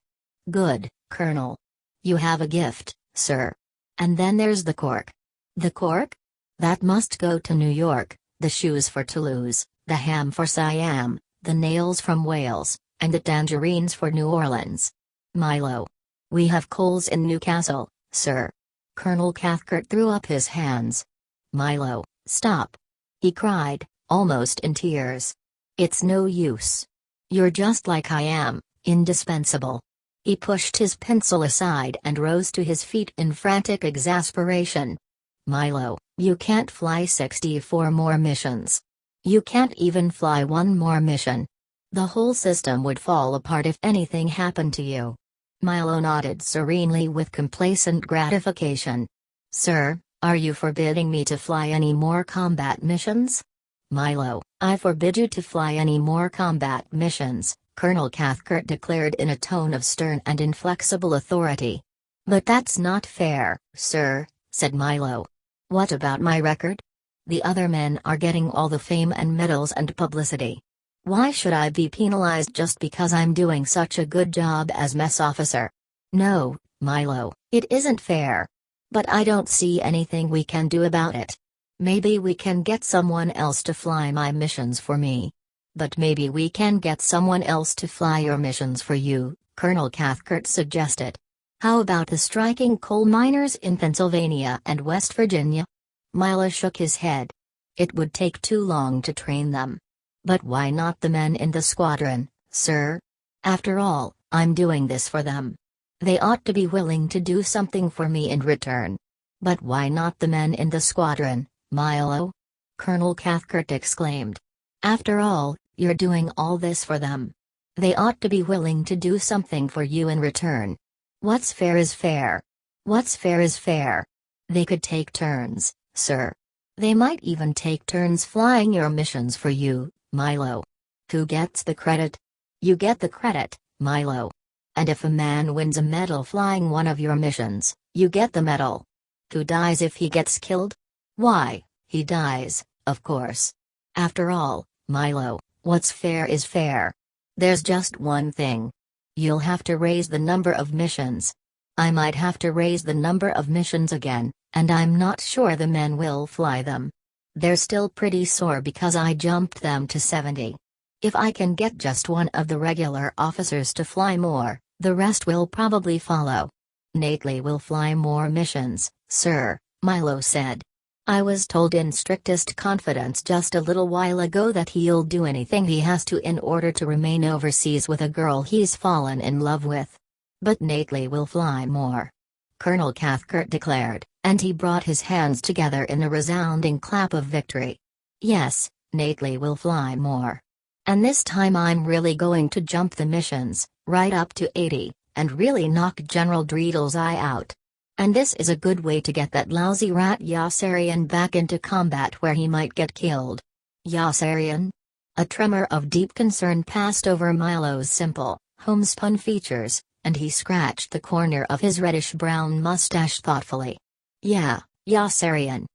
Good, Colonel. You have a gift, sir. And then there's the cork. The cork? That must go to New York, the shoes for Toulouse, the ham for Siam, the nails from Wales, and the tangerines for New Orleans. Milo. We have coals in Newcastle, sir. Colonel Cathcart threw up his hands. Milo, stop. He cried, almost in tears. It's no use. You're just like I am, indispensable. He pushed his pencil aside and rose to his feet in frantic exasperation. Milo, you can't fly 64 more missions. You can't even fly one more mission. The whole system would fall apart if anything happened to you. Milo nodded serenely with complacent gratification. Sir, are you forbidding me to fly any more combat missions? Milo, I forbid you to fly any more combat missions, Colonel Cathcart declared in a tone of stern and inflexible authority. But that's not fair, sir, said Milo. What about my record? The other men are getting all the fame and medals and publicity. Why should I be penalized just because I'm doing such a good job as mess officer? No, Milo, it isn't fair. But I don't see anything we can do about it. Maybe we can get someone else to fly my missions for me. But maybe we can get someone else to fly your missions for you, Colonel Cathcart suggested. How about the striking coal miners in Pennsylvania and West Virginia? Milo shook his head. It would take too long to train them. But why not the men in the squadron, sir? After all, I'm doing this for them. They ought to be willing to do something for me in return. But why not the men in the squadron, Milo? Colonel Cathcart exclaimed. After all, you're doing all this for them. They ought to be willing to do something for you in return. What's fair is fair. What's fair is fair. They could take turns, sir. They might even take turns flying your missions for you, Milo. Who gets the credit? You get the credit, Milo. And if a man wins a medal flying one of your missions, you get the medal. Who dies if he gets killed? Why, he dies, of course. After all, Milo, what's fair is fair. There's just one thing. You'll have to raise the number of missions. I might have to raise the number of missions again, and I'm not sure the men will fly them. They're still pretty sore because I jumped them to 70. If I can get just one of the regular officers to fly more, the rest will probably follow. Nately will fly more missions, sir, Milo said. I was told in strictest confidence just a little while ago that he'll do anything he has to in order to remain overseas with a girl he's fallen in love with. But Nately will fly more. Colonel Cathcart declared, and he brought his hands together in a resounding clap of victory. Yes, Nately will fly more. And this time I'm really going to jump the missions, right up to 80, and really knock General Dreedle's eye out. And this is a good way to get that lousy rat Yossarian back into combat where he might get killed. Yossarian? A tremor of deep concern passed over Milo's simple, homespun features, and he scratched the corner of his reddish-brown mustache thoughtfully. Yeah, Yossarian.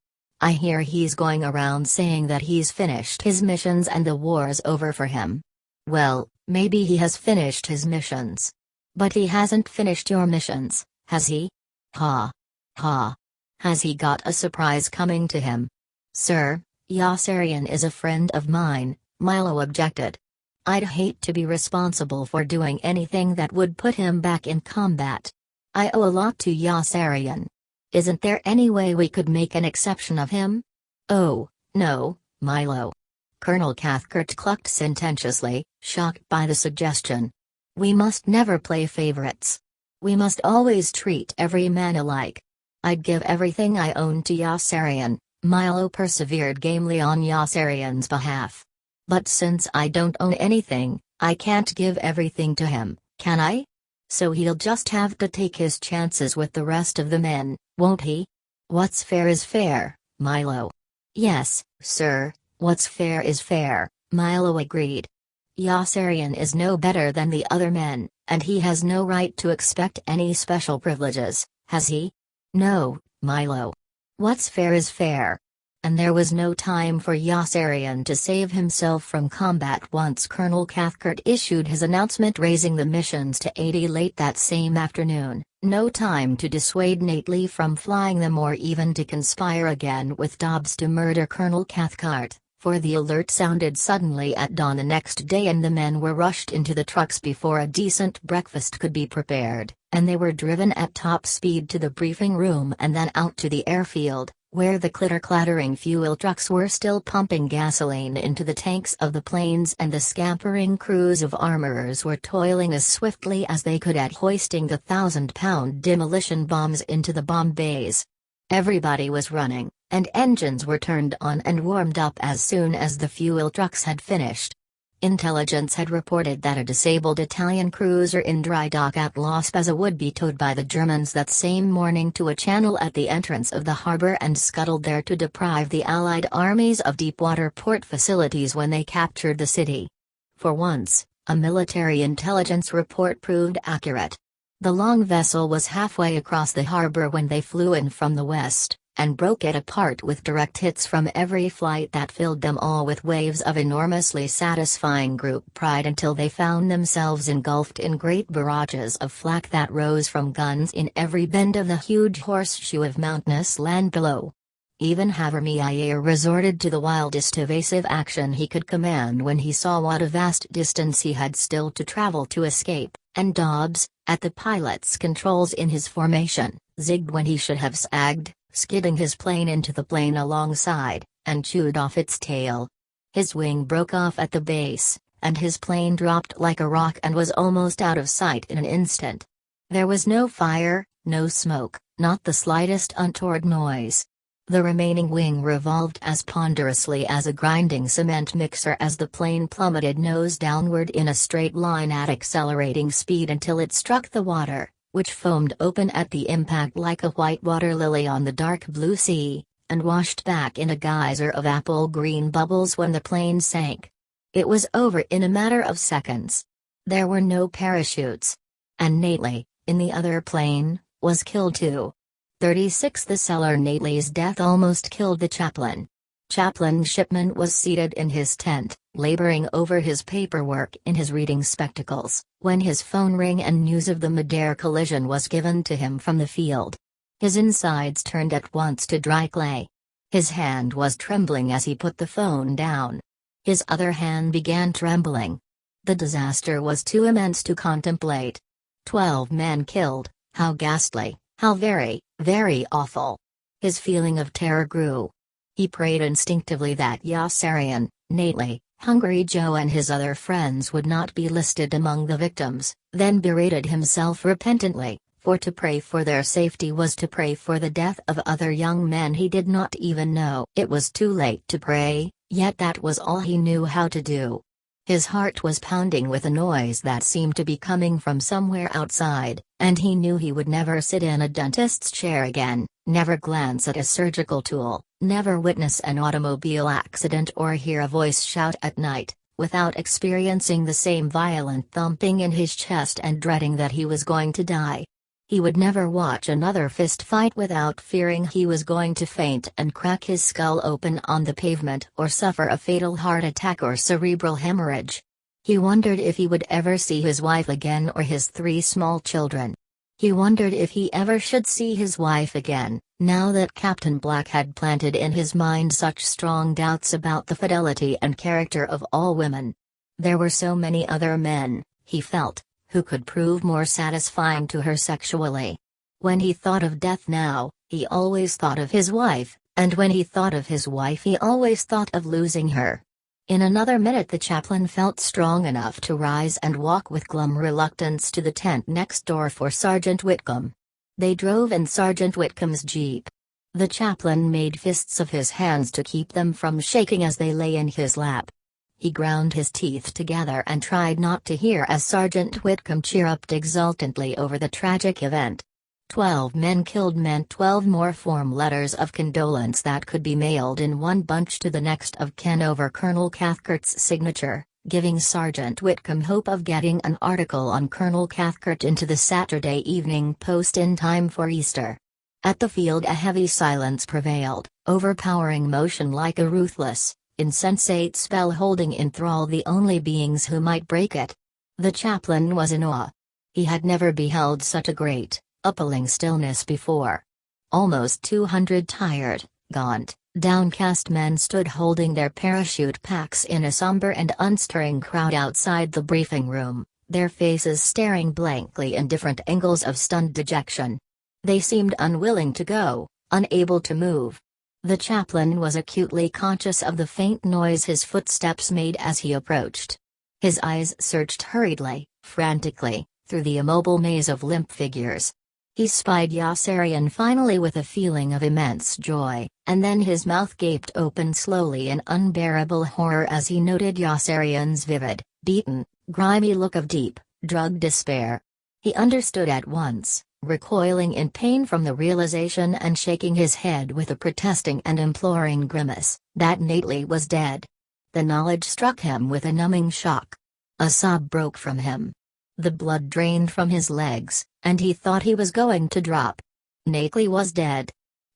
I hear he's going around saying that he's finished his missions and the war's over for him. Well, maybe he has finished his missions. But he hasn't finished your missions, has he? Ha. Ha. Has he got a surprise coming to him? Sir, Yossarian is a friend of mine, Milo objected. I'd hate to be responsible for doing anything that would put him back in combat. I owe a lot to Yossarian. Isn't there any way we could make an exception of him? Oh, no, Milo. Colonel Cathcart clucked sententiously, shocked by the suggestion. We must never play favorites. We must always treat every man alike. I'd give everything I own to Yossarian, Milo persevered gamely on Yossarian's behalf. But since I don't own anything, I can't give everything to him, can I? So he'll just have to take his chances with the rest of the men, won't he? What's fair is fair, Milo. Yes, sir, what's fair is fair, Milo agreed. Yossarian is no better than the other men, and he has no right to expect any special privileges, has he? No, Milo. What's fair is fair. And there was no time for Yossarian to save himself from combat once Colonel Cathcart issued his announcement raising the missions to 80 late that same afternoon. No time to dissuade Nately from flying them or even to conspire again with Dobbs to murder Colonel Cathcart, for the alert sounded suddenly at dawn the next day and the men were rushed into the trucks before a decent breakfast could be prepared, and they were driven at top speed to the briefing room and then out to the airfield, where the clitter-clattering fuel trucks were still pumping gasoline into the tanks of the planes and the scampering crews of armorers were toiling as swiftly as they could at hoisting the 1,000-pound demolition bombs into the bomb bays. Everybody was running, and engines were turned on and warmed up as soon as the fuel trucks had finished. Intelligence had reported that a disabled Italian cruiser in dry dock at La Spezia would be towed by the Germans that same morning to a channel at the entrance of the harbor and scuttled there to deprive the Allied armies of deep-water port facilities when they captured the city. For once, a military intelligence report proved accurate. The long vessel was halfway across the harbor when they flew in from the west, and broke it apart with direct hits from every flight that filled them all with waves of enormously satisfying group pride until they found themselves engulfed in great barrages of flak that rose from guns in every bend of the huge horseshoe of mountainous land below. Even Havermeyer resorted to the wildest evasive action he could command when he saw what a vast distance he had still to travel to escape, and Dobbs, at the pilot's controls in his formation, zigged when he should have sagged, skidding his plane into the plane alongside, and chewed off its tail. His wing broke off at the base, and his plane dropped like a rock and was almost out of sight in an instant. There was no fire, no smoke, not the slightest untoward noise. The remaining wing revolved as ponderously as a grinding cement mixer as the plane plummeted nose downward in a straight line at accelerating speed until it struck the water, which foamed open at the impact like a white water lily on the dark blue sea, and washed back in a geyser of apple-green bubbles when the plane sank. It was over in a matter of seconds. There were no parachutes. And Nately, in the other plane, was killed too. 36 The Seller Nately's death almost killed the chaplain. Chaplain Shipman was seated in his tent, laboring over his paperwork in his reading spectacles, when his phone rang and news of the Madare collision was given to him from the field. His insides turned at once to dry clay. His hand was trembling as he put the phone down. His other hand began trembling. The disaster was too immense to contemplate. 12 men killed, how ghastly, how very, very awful. His feeling of terror grew. He prayed instinctively that Yossarian, Nately, Hungry Joe and his other friends would not be listed among the victims, then berated himself repentantly, for to pray for their safety was to pray for the death of other young men he did not even know. It was too late to pray, yet that was all he knew how to do. His heart was pounding with a noise that seemed to be coming from somewhere outside, and he knew he would never sit in a dentist's chair again, never glance at a surgical tool, never witness an automobile accident or hear a voice shout at night, without experiencing the same violent thumping in his chest and dreading that he was going to die. He would never watch another fist fight without fearing he was going to faint and crack his skull open on the pavement or suffer a fatal heart attack or cerebral hemorrhage. He wondered if he would ever see his wife again or his 3 small children. He wondered if he ever should see his wife again, now that Captain Black had planted in his mind such strong doubts about the fidelity and character of all women. There were so many other men, he felt, who could prove more satisfying to her sexually. When he thought of death now, he always thought of his wife, and when he thought of his wife he always thought of losing her. In another minute the chaplain felt strong enough to rise and walk with glum reluctance to the tent next door for Sergeant Whitcomb. They drove in Sergeant Whitcomb's jeep. The chaplain made fists of his hands to keep them from shaking as they lay in his lap. He ground his teeth together and tried not to hear as Sergeant Whitcomb chirruped exultantly over the tragic event. 12 men killed meant 12 more form letters of condolence that could be mailed in one bunch to the next of kin over Colonel Cathcart's signature, giving Sergeant Whitcomb hope of getting an article on Colonel Cathcart into the Saturday Evening Post in time for Easter. At the field a heavy silence prevailed, overpowering motion like a ruthless, insensate spell holding in thrall the only beings who might break it. The chaplain was in awe. He had never beheld such a great, appalling stillness before. Almost 200 tired, gaunt, downcast men stood holding their parachute packs in a somber and unstirring crowd outside the briefing room, their faces staring blankly in different angles of stunned dejection. They seemed unwilling to go, unable to move. The chaplain was acutely conscious of the faint noise his footsteps made as he approached. His eyes searched hurriedly, frantically, through the immobile maze of limp figures. He spied Yossarian finally with a feeling of immense joy, and then his mouth gaped open slowly in unbearable horror as he noted Yossarian's vivid, beaten, grimy look of deep, drugged despair. He understood at once, recoiling in pain from the realization and shaking his head with a protesting and imploring grimace, that Nately was dead. The knowledge struck him with a numbing shock. A sob broke from him. The blood drained from his legs, and he thought he was going to drop. Nately was dead.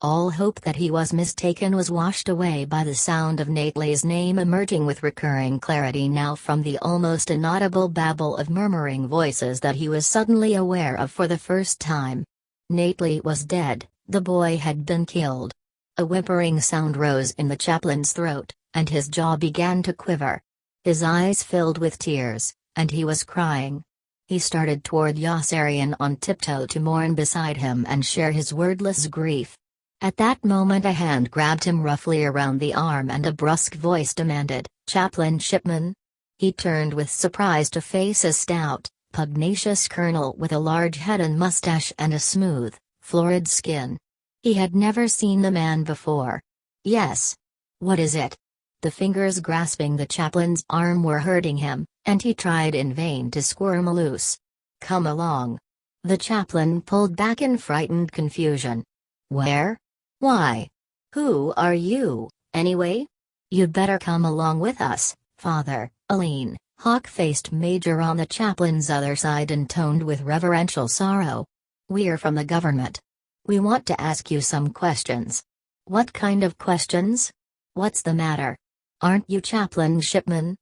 All hope that he was mistaken was washed away by the sound of Nately's name emerging with recurring clarity now from the almost inaudible babble of murmuring voices that he was suddenly aware of for the first time. Nately was dead, the boy had been killed. A whimpering sound rose in the chaplain's throat, and his jaw began to quiver. His eyes filled with tears, and he was crying. He started toward Yossarian on tiptoe to mourn beside him and share his wordless grief. At that moment a hand grabbed him roughly around the arm and a brusque voice demanded, "Chaplain Shipman?" He turned with surprise to face a stout, pugnacious colonel with a large head and mustache and a smooth, florid skin. He had never seen the man before. "Yes. What is it?" The fingers grasping the chaplain's arm were hurting him, and he tried in vain to squirm loose. "Come along." The chaplain pulled back in frightened confusion. "Where? Why? Who are you, anyway? You'd better come along with us, Father." A lean, hawk-faced major on the chaplain's other side intoned with reverential sorrow. "We're from the government. We want to ask you some questions." "What kind of questions? What's the matter? Aren't you Chaplain Shipman?"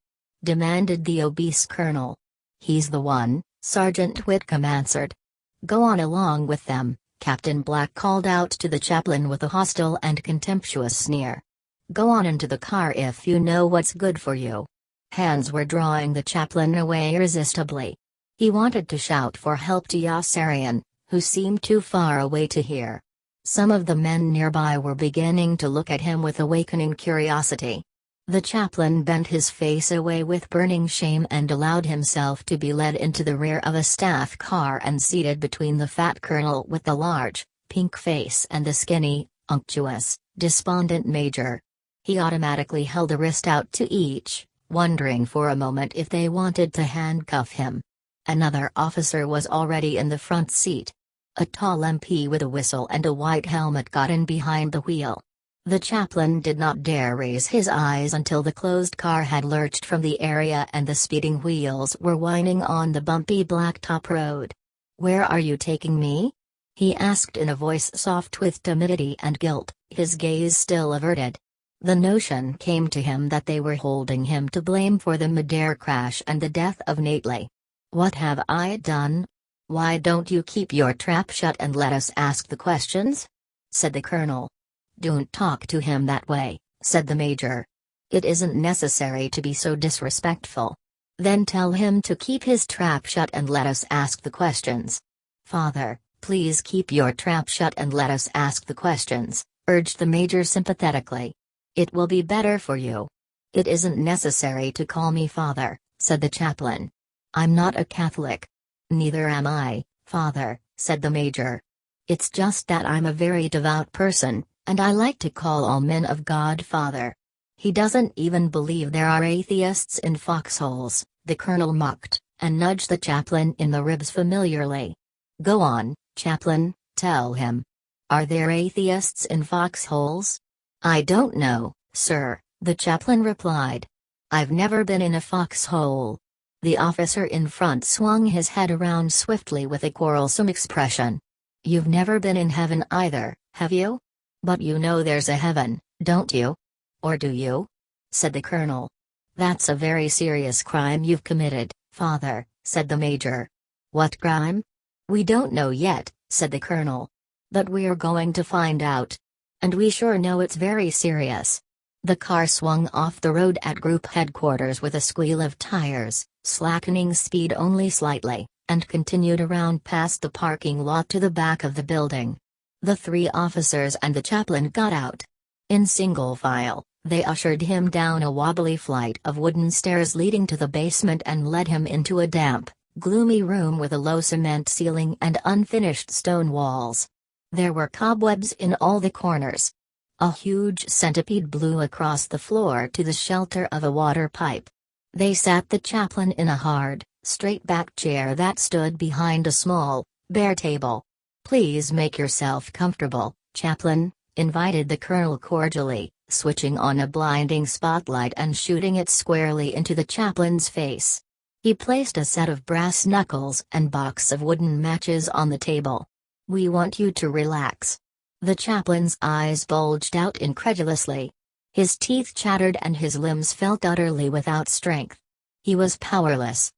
demanded the obese colonel. "He's the one," Sergeant Whitcomb answered. "Go on along with them," Captain Black called out to the chaplain with a hostile and contemptuous sneer. "Go on into the car if you know what's good for you." Hands were drawing the chaplain away irresistibly. He wanted to shout for help to Yossarian, who seemed too far away to hear. Some of the men nearby were beginning to look at him with awakening curiosity. The chaplain bent his face away with burning shame and allowed himself to be led into the rear of a staff car and seated between the fat colonel with the large, pink face and the skinny, unctuous, despondent major. He automatically held a wrist out to each, wondering for a moment if they wanted to handcuff him. Another officer was already in the front seat. A tall MP with a whistle and a white helmet got in behind the wheel. The chaplain did not dare raise his eyes until the closed car had lurched from the area and the speeding wheels were whining on the bumpy blacktop road. "Where are you taking me?" he asked in a voice soft with timidity and guilt, his gaze still averted. The notion came to him that they were holding him to blame for the mid-air crash and the death of Nately. "What have I done? Why don't you keep your trap shut and let us ask the questions?" said the colonel. "Don't talk to him that way," said the major. "It isn't necessary to be so disrespectful." "Then tell him to keep his trap shut and let us ask the questions." "Father, please keep your trap shut and let us ask the questions," urged the major sympathetically. "It will be better for you." "It isn't necessary to call me father," said the chaplain. "I'm not a Catholic." "Neither am I, Father," said the major. "It's just that I'm a very devout person, and I like to call all men of God Father." "He doesn't even believe there are atheists in foxholes," the colonel mocked, and nudged the chaplain in the ribs familiarly. "Go on, chaplain, tell him. Are there atheists in foxholes?" "I don't know, sir," the chaplain replied. "I've never been in a foxhole." The officer in front swung his head around swiftly with a quarrelsome expression. "You've never been in heaven either, have you? But you know there's a heaven, don't you? Or do you?" said the colonel. "That's a very serious crime you've committed, Father," said the major. "What crime?" "We don't know yet," said the colonel. "But we're going to find out. And we sure know it's very serious." The car swung off the road at group headquarters with a squeal of tires, slackening speed only slightly, and continued around past the parking lot to the back of the building. The three officers and the chaplain got out. In single file, they ushered him down a wobbly flight of wooden stairs leading to the basement and led him into a damp, gloomy room with a low cement ceiling and unfinished stone walls. There were cobwebs in all the corners. A huge centipede blew across the floor to the shelter of a water pipe. They sat the chaplain in a hard, straight-backed chair that stood behind a small, bare table. "Please make yourself comfortable, chaplain," invited the colonel cordially, switching on a blinding spotlight and shooting it squarely into the chaplain's face. He placed a set of brass knuckles and box of wooden matches on the table. "We want you to relax. The chaplain's eyes bulged out incredulously. His teeth chattered and his limbs felt utterly without strength. He was powerless.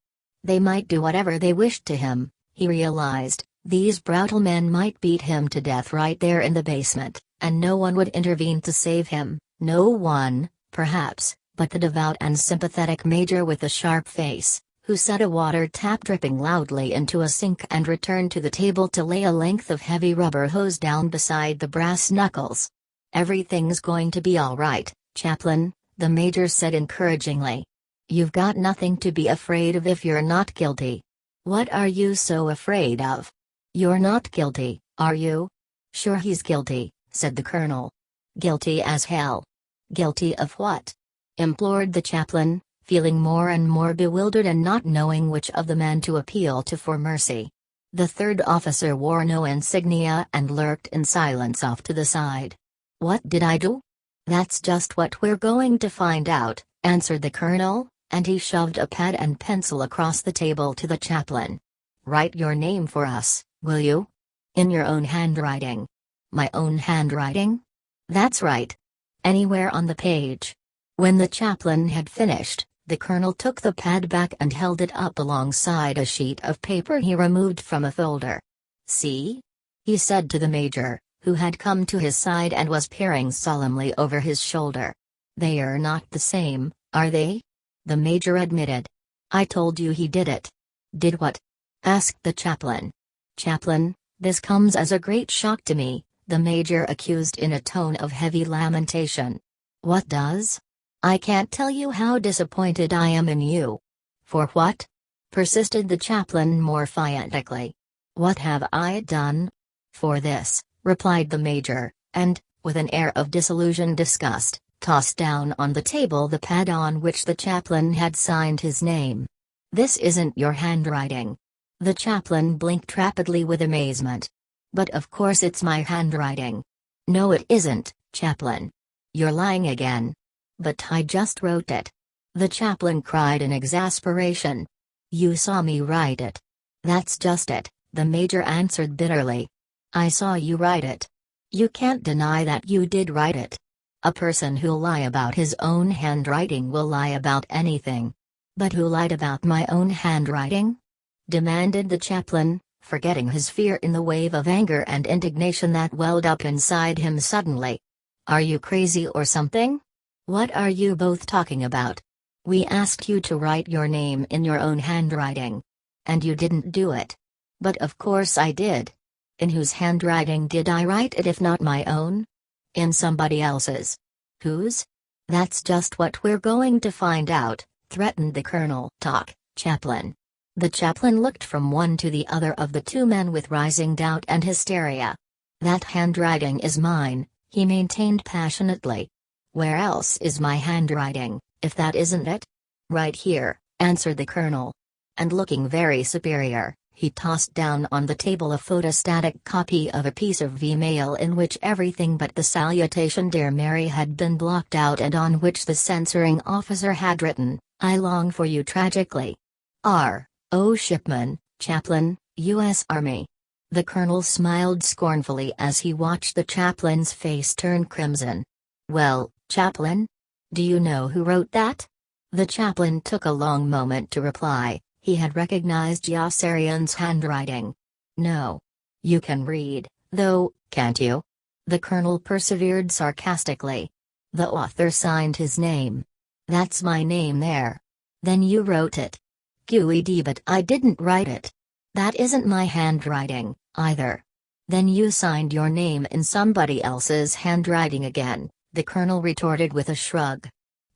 They might do whatever they wished to him, he realized. These brutal men might beat him to death right there in the basement, and no one would intervene to save him. No one, perhaps, but the devout and sympathetic major with the sharp face, who set a water tap dripping loudly into a sink and returned to the table to lay a length of heavy rubber hose down beside the brass knuckles. "Everything's going to be all right, chaplain," the major said encouragingly. "You've got nothing to be afraid of if you're not guilty." "What are you so afraid of?" "You're not guilty, are you?" "Sure he's guilty," said the colonel. "Guilty as hell." "Guilty of what?" implored the chaplain, feeling more and more bewildered and not knowing which of the men to appeal to for mercy. The third officer wore no insignia and lurked in silence off to the side. "What did I do?" "That's just what we're going to find out," answered the colonel, and he shoved a pad and pencil across the table to the chaplain. "Write your name for us, will you? In your own handwriting." "My own handwriting?" "That's right. Anywhere on the page." When the chaplain had finished, the colonel took the pad back and held it up alongside a sheet of paper he removed from a folder. "See?" he said to the major, who had come to his side and was peering solemnly over his shoulder. "They are not the same, are they?" the major admitted. "I told you he did it." "Did what?" asked the chaplain. "Chaplain, this comes as a great shock to me," the major accused in a tone of heavy lamentation. "What does?" "I can't tell you how disappointed I am in you." "For what?" persisted the chaplain more fientically. "What have I done?" "For this," replied the major, and, with an air of disillusioned disgust, tossed down on the table the pad on which the chaplain had signed his name. "This isn't your handwriting." The chaplain blinked rapidly with amazement. "But of course it's my handwriting." "No it isn't, chaplain. You're lying again." "But I just wrote it," the chaplain cried in exasperation. "You saw me write it." "That's just it," the major answered bitterly. "I saw you write it. You can't deny that you did write it. A person who'll lie about his own handwriting will lie about anything." "But who lied about my own handwriting?" demanded the chaplain, forgetting his fear in the wave of anger and indignation that welled up inside him suddenly. "Are you crazy or something? What are you both talking about? We asked you to write your name in your own handwriting. And you didn't do it." "But of course I did." "In whose handwriting did I write it if not my own?" "In somebody else's." "Whose?" "That's just what we're going to find out," threatened the colonel. "Talk, chaplain." The chaplain looked from one to the other of the two men with rising doubt and hysteria. "That handwriting is mine," he maintained passionately. "Where else is my handwriting, if that isn't it?" "Right here," answered the colonel. And looking very superior, he tossed down on the table a photostatic copy of a piece of V-mail in which everything but the salutation "Dear Mary" had been blocked out and on which the censoring officer had written, "I long for you tragically. R.O. Shipman, Chaplain, U.S. Army." The colonel smiled scornfully as he watched the chaplain's face turn crimson. "Well, chaplain? Do you know who wrote that?" The chaplain took a long moment to reply. He had recognized Yossarian's handwriting. "No. You can read, though, can't you?" the colonel persevered sarcastically. "The author signed his name." "That's my name there." "Then you wrote it." "QED, but I didn't write it." "That isn't my handwriting, either." "Then you signed your name in somebody else's handwriting again," the colonel retorted with a shrug.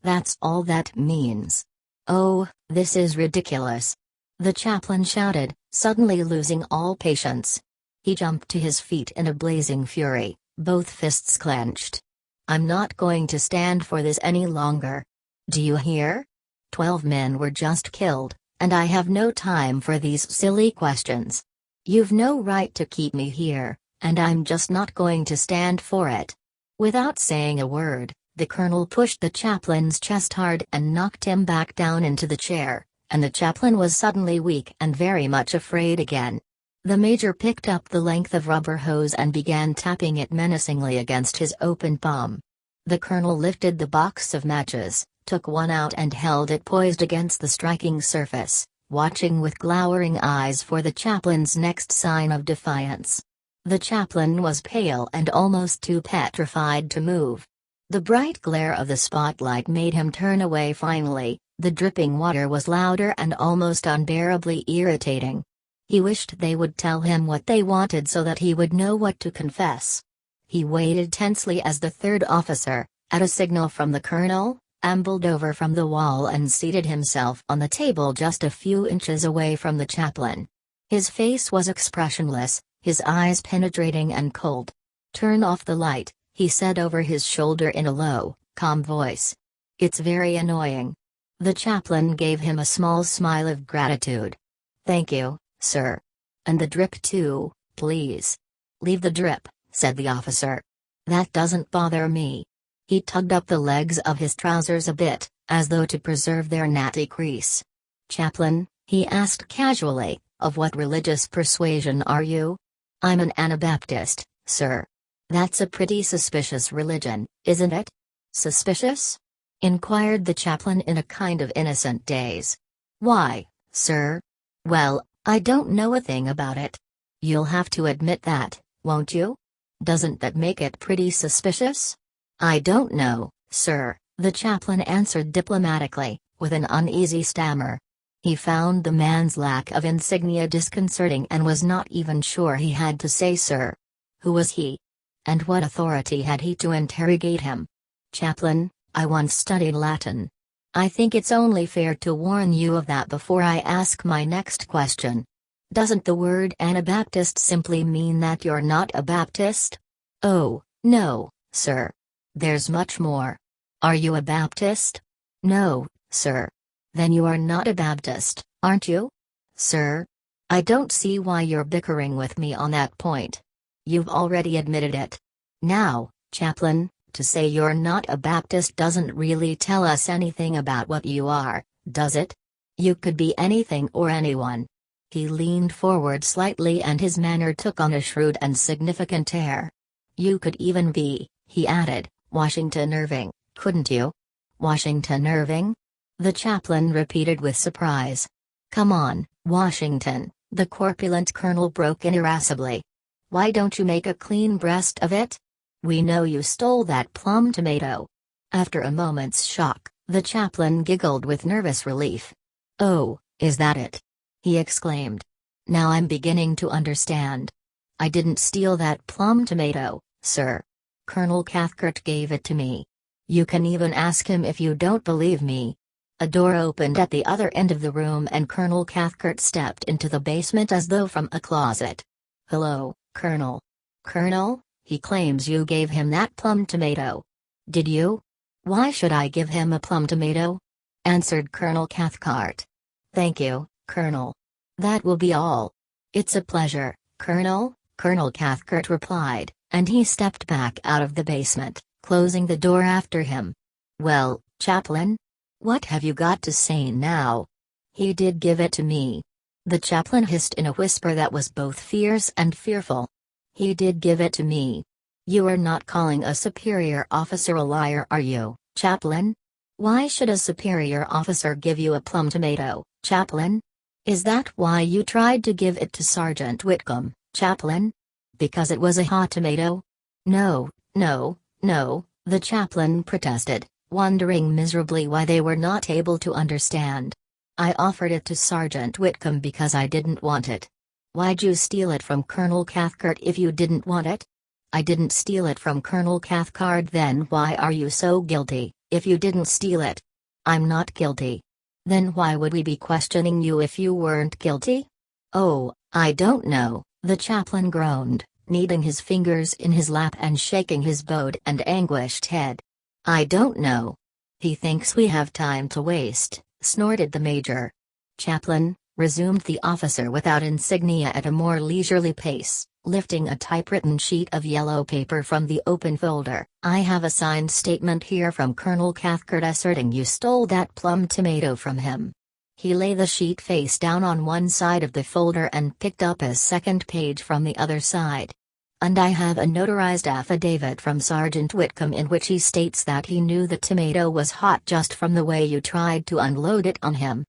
"That's all that means." "Oh, this is ridiculous!" the chaplain shouted, suddenly losing all patience. He jumped to his feet in a blazing fury, both fists clenched. "I'm not going to stand for this any longer. Do you hear? 12 men were just killed, and I have no time for these silly questions. You've no right to keep me here, and I'm just not going to stand for it." Without saying a word, the colonel pushed the chaplain's chest hard and knocked him back down into the chair, and the chaplain was suddenly weak and very much afraid again. The major picked up the length of rubber hose and began tapping it menacingly against his open palm. The colonel lifted the box of matches, took one out and held it poised against the striking surface, watching with glowering eyes for the chaplain's next sign of defiance. The chaplain was pale and almost too petrified to move. The bright glare of the spotlight made him turn away finally. The dripping water was louder and almost unbearably irritating. He wished they would tell him what they wanted so that he would know what to confess. He waited tensely as the third officer, at a signal from the colonel, ambled over from the wall and seated himself on the table just a few inches away from the chaplain. His face was expressionless, his eyes penetrating and cold. "Turn off the light," he said over his shoulder in a low, calm voice. "It's very annoying." The chaplain gave him a small smile of gratitude. "Thank you, sir. And the drip too, please." "Leave the drip," said the officer. "That doesn't bother me." He tugged up the legs of his trousers a bit, as though to preserve their natty crease. "Chaplain," he asked casually, "of what religious persuasion are you?" "I'm an Anabaptist, sir." "That's a pretty suspicious religion, isn't it?" "Suspicious?" inquired the chaplain in a kind of innocent daze. "Why, sir?" "Well, I don't know a thing about it. You'll have to admit that, won't you? Doesn't that make it pretty suspicious?" "I don't know, sir," the chaplain answered diplomatically, with an uneasy stammer. He found the man's lack of insignia disconcerting and was not even sure he had to say sir. Who was he? And what authority had he to interrogate him? "Chaplain, I once studied Latin. I think it's only fair to warn you of that before I ask my next question. Doesn't the word Anabaptist simply mean that you're not a Baptist?" "Oh, no, sir. There's much more." "Are you a Baptist?" "No, sir." "Then you are not a Baptist, aren't you?" "Sir? I don't see why you're bickering with me on that point. You've already admitted it. Now, chaplain, to say you're not a Baptist doesn't really tell us anything about what you are, does it? You could be anything or anyone." He leaned forward slightly and his manner took on a shrewd and significant air. "You could even be," he added, "Washington Irving, couldn't you?" "Washington Irving?" the chaplain repeated with surprise. "Come on, Washington," the corpulent colonel broke in irascibly. "Why don't you make a clean breast of it? We know you stole that plum tomato." After a moment's shock, the chaplain giggled with nervous relief. "Oh, is that it?" he exclaimed. "Now I'm beginning to understand. I didn't steal that plum tomato, sir. Colonel Cathcart gave it to me. You can even ask him if you don't believe me." A door opened at the other end of the room and Colonel Cathcart stepped into the basement as though from a closet. "Hello, Colonel." "Colonel, he claims you gave him that plum tomato." "Did you? Why should I give him a plum tomato?" answered Colonel Cathcart. "Thank you, Colonel. That will be all." "It's a pleasure, Colonel," Colonel Cathcart replied, and he stepped back out of the basement, closing the door after him. "Well, chaplain? What have you got to say now?" "He did give it to me," the chaplain hissed in a whisper that was both fierce and fearful. "He did give it to me. You are not calling a superior officer a liar, are you, chaplain? Why should a superior officer give you a plum tomato, chaplain? Is that why you tried to give it to Sergeant Whitcomb, chaplain? Because it was a hot tomato?" "No, no, no," the chaplain protested, wondering miserably why they were not able to understand. "I offered it to Sergeant Whitcomb because I didn't want it." "Why'd you steal it from Colonel Cathcart if you didn't want it?" "I didn't steal it from Colonel Cathcart." "Then why are you so guilty, if you didn't steal it?" "I'm not guilty." "Then why would we be questioning you if you weren't guilty?" "Oh, I don't know," the chaplain groaned, kneading his fingers in his lap and shaking his bowed and anguished head. "I don't know. He thinks we have time to waste," snorted the major. "Chaplain," resumed the officer without insignia at a more leisurely pace, lifting a typewritten sheet of yellow paper from the open folder, "I have a signed statement here from Colonel Cathcart asserting you stole that plum tomato from him. He lay the sheet face down on one side of the folder and picked up a second page from the other side. "And I have a notarized affidavit from Sergeant Whitcomb in which he states that he knew the tomato was hot just from the way you tried to unload it on him.